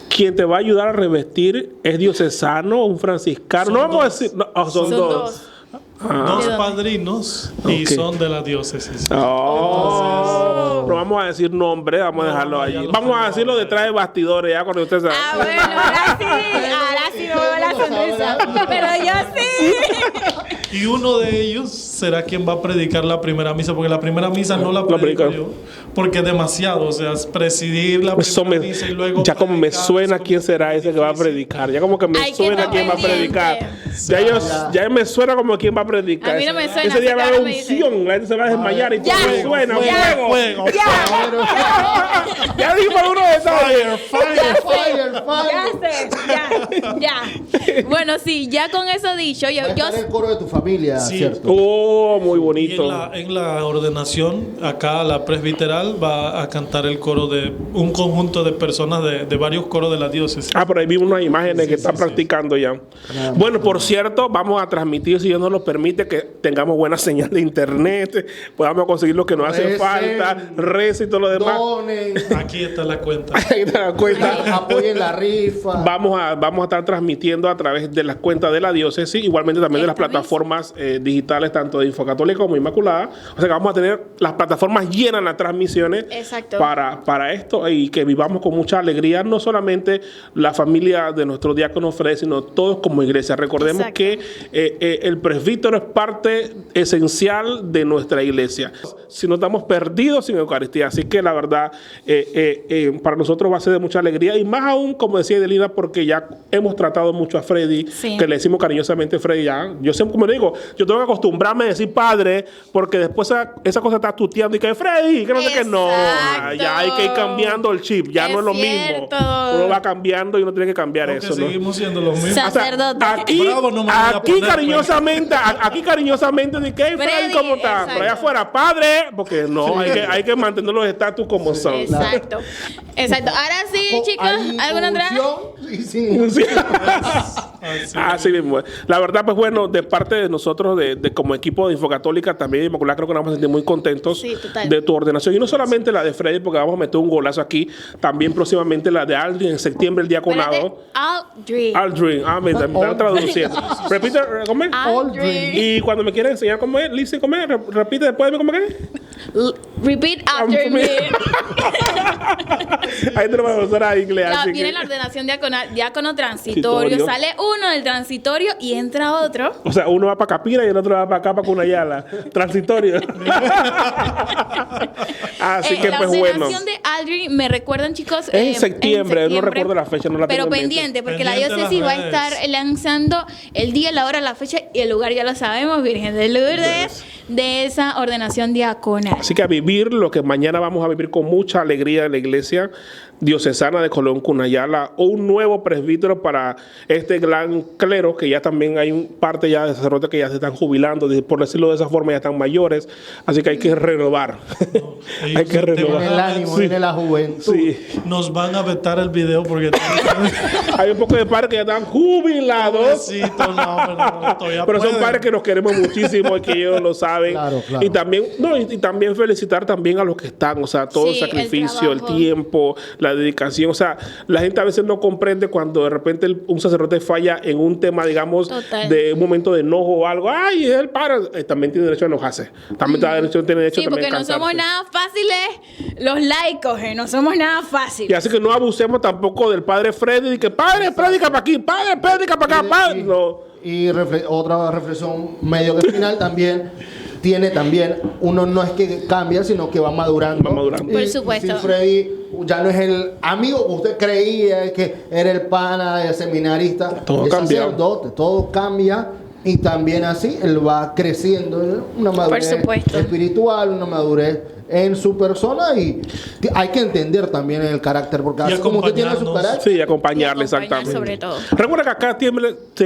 ¿Quién te va a ayudar a revestir es diocesano o un franciscano? Son No vamos a dos. decir. No, son dos. Dos ¿De dónde? padrinos y Ok. son de la diócesis. No vamos a decir nombre, vamos a dejarlo ya allí. lo Vamos a sabemos. decirlo detrás de bastidores, ya cuando usted sabe. Ah, bueno, ahora sí me veo la sonrisa. Pero yo sí. Y uno de ellos será quien va a predicar la primera misa, porque la primera misa no la predico predica. yo, porque es demasiado, o sea, es presidir la Eso primera me- misa y luego ya como me predicar, suena es quién como será ese que va a difícil. predicar. Ya como que me Hay que suena estar quién va a pendiente. predicar. Ya me suena como quién va a predicar. A mí no me suena, Ese día así va a que haber ahora me dice. unción, la gente se va a desmayar y todo. Ya. Me suena, Fuego, fuego. fuego. Ya dijimos uno de detalles. Ya. Bueno, sí, ya con eso dicho, Va a yo estar el coro de tu familia, Sí. ¿cierto? Oh, muy Y bonito. en la ordenación, acá la presbiteral va a cantar el coro de un conjunto de personas de varios coros de la diócesis. Ah, por ahí vimos unas imágenes que está practicando ya. Bueno, por cierto, vamos a transmitir, si Dios nos lo permite, que tengamos buena señal de internet, podamos conseguir lo que nos hace Recen, falta, recen y todo lo demás. Donen, Aquí está la cuenta. Ahí te das cuenta. apoyen la rifa. Vamos a estar transmitiendo a través de las cuentas de la diócesis, igualmente también de las Está bien. plataformas digitales, tanto de Infocatólica como Inmaculada. O sea que vamos a tener las plataformas llenas las transmisiones Exacto. para esto y que vivamos con mucha alegría, no solamente la familia de nuestro diácono Fred, sino todos como iglesia. Recordemos Exacto. que el presbítero es parte esencial de nuestra iglesia. Si no estamos perdidos sin Eucaristía, así que la verdad para nosotros va a ser de mucha alegría y más aún, como decía Edelina, porque ya hemos tratado mucho a Freddy, Sí. que le decimos cariñosamente Freddy ya. Yo siempre, como le digo, yo tengo que acostumbrarme a decir padre, porque después esa cosa está tuteando y que Freddy, que no sé qué, no. Exacto. Ya hay que ir cambiando el chip, ya Es no es lo cierto. mismo. Uno va cambiando y uno tiene que cambiar Porque eso, ¿no? seguimos siendo los mismos. Sa- O sea, Sacerdote. aquí, Bravo, no me voy a aquí poner, cariñosamente, de que, hey, Freddy, Freddy, ¿cómo está? exacto. Pero allá afuera, padre, porque no, hay que mantener los estatus como son. Exacto. Exacto. Ahora sí, chicos, Hay ¿alguna otra? unción y sin Sí. Así Así mismo. La verdad, pues bueno, de parte de nosotros, de como equipo de Infocatólica, también Inmaculada, creo que nos vamos a sentir muy contentos Sí, total. de tu ordenación. Y no solamente la de Freddy, porque vamos a meter un golazo aquí, también próximamente la de Aldrin en septiembre, el diaconado. Aldrin. Aldrin, me están traduciendo. Repite, ¿cómo es? Aldrin. Y cuando me quieran enseñar cómo es, Lizzie, ¿cómo es? Repite después de mí, ¿cómo es? Repeat after me. Ahí te lo vamos a usar a inglés. así Viene que- la ordenación diácono Transitorio. transitorio. Sale uno del transitorio y entra otro. O sea, uno va para Capira y el otro va para acá, para Cunayala. Transitorio. Así que, la pues bueno. ordenación de Aldrin, me recuerdan, chicos. Es en septiembre, no recuerdo la fecha, no la Pero tengo en mente. pendiente, porque Pendiente la diócesis las va a redes. estar lanzando el día, la hora, la fecha y el lugar, ya lo sabemos, Virgen de Lourdes, de esa ordenación diaconal. Así que a vivir lo que mañana vamos a vivir con mucha alegría en la iglesia diocesana de Colón Cunayala, o un nuevo presbítero para este gran clero, que ya también hay parte ya de sacerdotes que ya se están jubilando, por decirlo de esa forma, ya están mayores, así que hay que renovar. Hay que ellos te renovar. van el ánimo, Sí. viene la juventud. Sí. Nos van a vetar el video porque Hay un poco de padres que ya están jubilados. Pobrecito, no, pero todavía Pero son pueden. padres que nos queremos muchísimo y que ellos lo saben. Claro, claro. Y también, y también felicitar también a los que están, o sea, todo Sí, el el sacrificio, el trabajo. tiempo, la dedicación. O sea, la gente a veces no comprende cuando de repente un sacerdote falla en un tema, digamos, de un momento de enojo o algo. Ay, es el padre. También tiene derecho a enojarse. También tiene derecho sí, porque no somos nada fáciles los laicos, no somos nada fáciles. Y así que no abusemos tampoco del padre Freddy, de que padre, prédica para aquí, padre, prédica para acá, padre. No. Y otra reflexión medio que final también tiene también, uno no es que cambia, sino que va madurando. Por supuesto. Si Freddy ya no es el amigo que usted creía que era el pana, el seminarista, todo cambia. Sacerdote, todo cambia. Y también así él va creciendo en una madurez espiritual, una madurez en su persona, y hay que entender también el carácter, porque así como usted tiene su carácter, sí, acompañarle, exactamente. Sobre todo. Recuerda que acá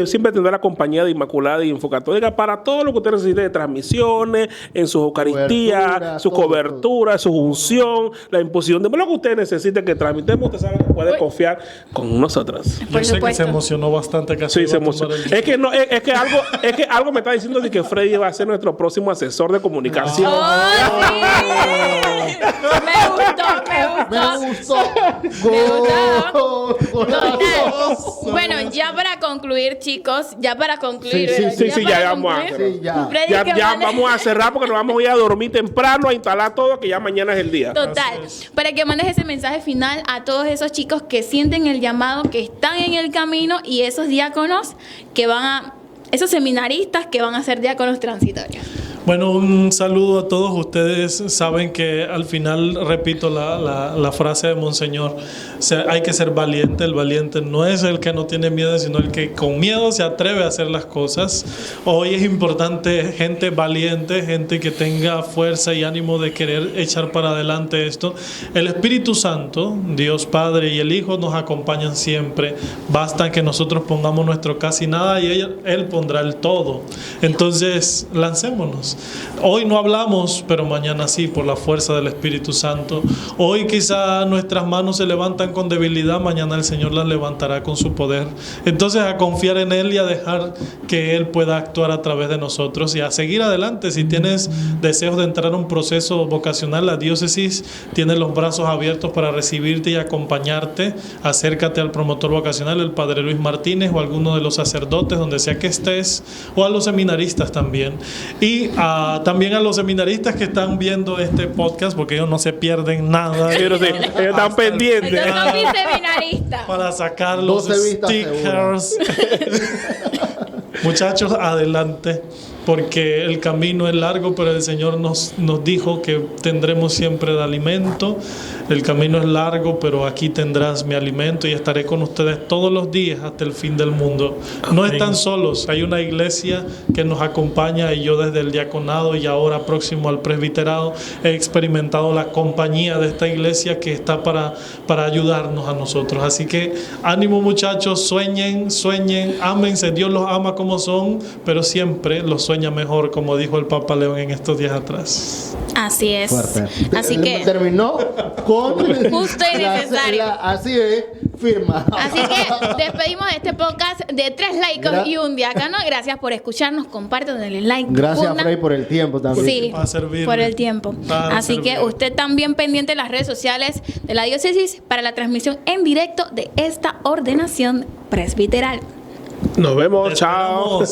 siempre tendrá la compañía de Inmaculada y Infocatólica para todo lo que usted necesite de transmisiones, en sus eucaristías, su cobertura, su unción, la imposición de lo que usted necesite que transmitemos. Usted sabe que puede confiar con nosotros. Yo sé que se emocionó bastante. Sí, se emocionó. Es que algo me está diciendo de que Freddy va a ser nuestro próximo asesor de comunicación. Me gustó. Bueno, ya para concluir, chicos, ya vamos a cerrar porque nos vamos a ir a dormir temprano, a instalar todo, que ya mañana es el día. Total, para que mandes ese mensaje final a todos esos chicos que sienten el llamado, que están en el camino, y esos diáconos que esos seminaristas que van a ser diáconos transitorios. Bueno, un saludo a todos. Ustedes saben que al final, repito la frase de Monseñor, hay que ser valiente. El valiente no es el que no tiene miedo, sino el que con miedo se atreve a hacer las cosas. Hoy es importante gente valiente, gente que tenga fuerza y ánimo de querer echar para adelante esto. El Espíritu Santo, Dios Padre y el Hijo nos acompañan siempre. Basta que nosotros pongamos nuestro casi nada y Él pondrá el todo. Entonces, lancémonos. Hoy no hablamos, pero mañana sí, por la fuerza del Espíritu Santo. Hoy quizá nuestras manos se levantan con debilidad, mañana el Señor las levantará con su poder. Entonces, a confiar en Él y a dejar que Él pueda actuar a través de nosotros y a seguir adelante. Si tienes deseos de entrar a un proceso vocacional, la diócesis tiene los brazos abiertos para recibirte y acompañarte. Acércate al promotor vocacional, el Padre Luis Martínez, o a alguno de los sacerdotes, donde sea que estés, o a los seminaristas también. Y también a los seminaristas que están viendo este podcast, porque ellos no se pierden nada. Ellos están pendientes. Entonces son mis seminaristas. Para sacar los stickers. Muchachos, adelante, porque el camino es largo, pero el Señor nos dijo que tendremos siempre el alimento. El camino es largo, pero aquí tendrás mi alimento y estaré con ustedes todos los días hasta el fin del mundo. No están solos, hay una iglesia que nos acompaña, y yo desde el diaconado y ahora próximo al presbiterado he experimentado la compañía de esta iglesia que está para ayudarnos a nosotros. Así que ánimo, muchachos, sueñen, ámense. Dios los ama como son, pero siempre los sueña mejor, como dijo el Papa León en estos días atrás. Así es. Fuerte. Así que terminó con justo y necesario. Así es, firma. Así que despedimos de este podcast de 3 laicos y un diácono. Gracias por escucharnos, compartan, denle like. Gracias, Frey, por el tiempo también. Sí, por el tiempo. Así que usted también pendiente de las redes sociales de la diócesis para la transmisión en directo de esta ordenación presbiteral. Nos vemos, chao.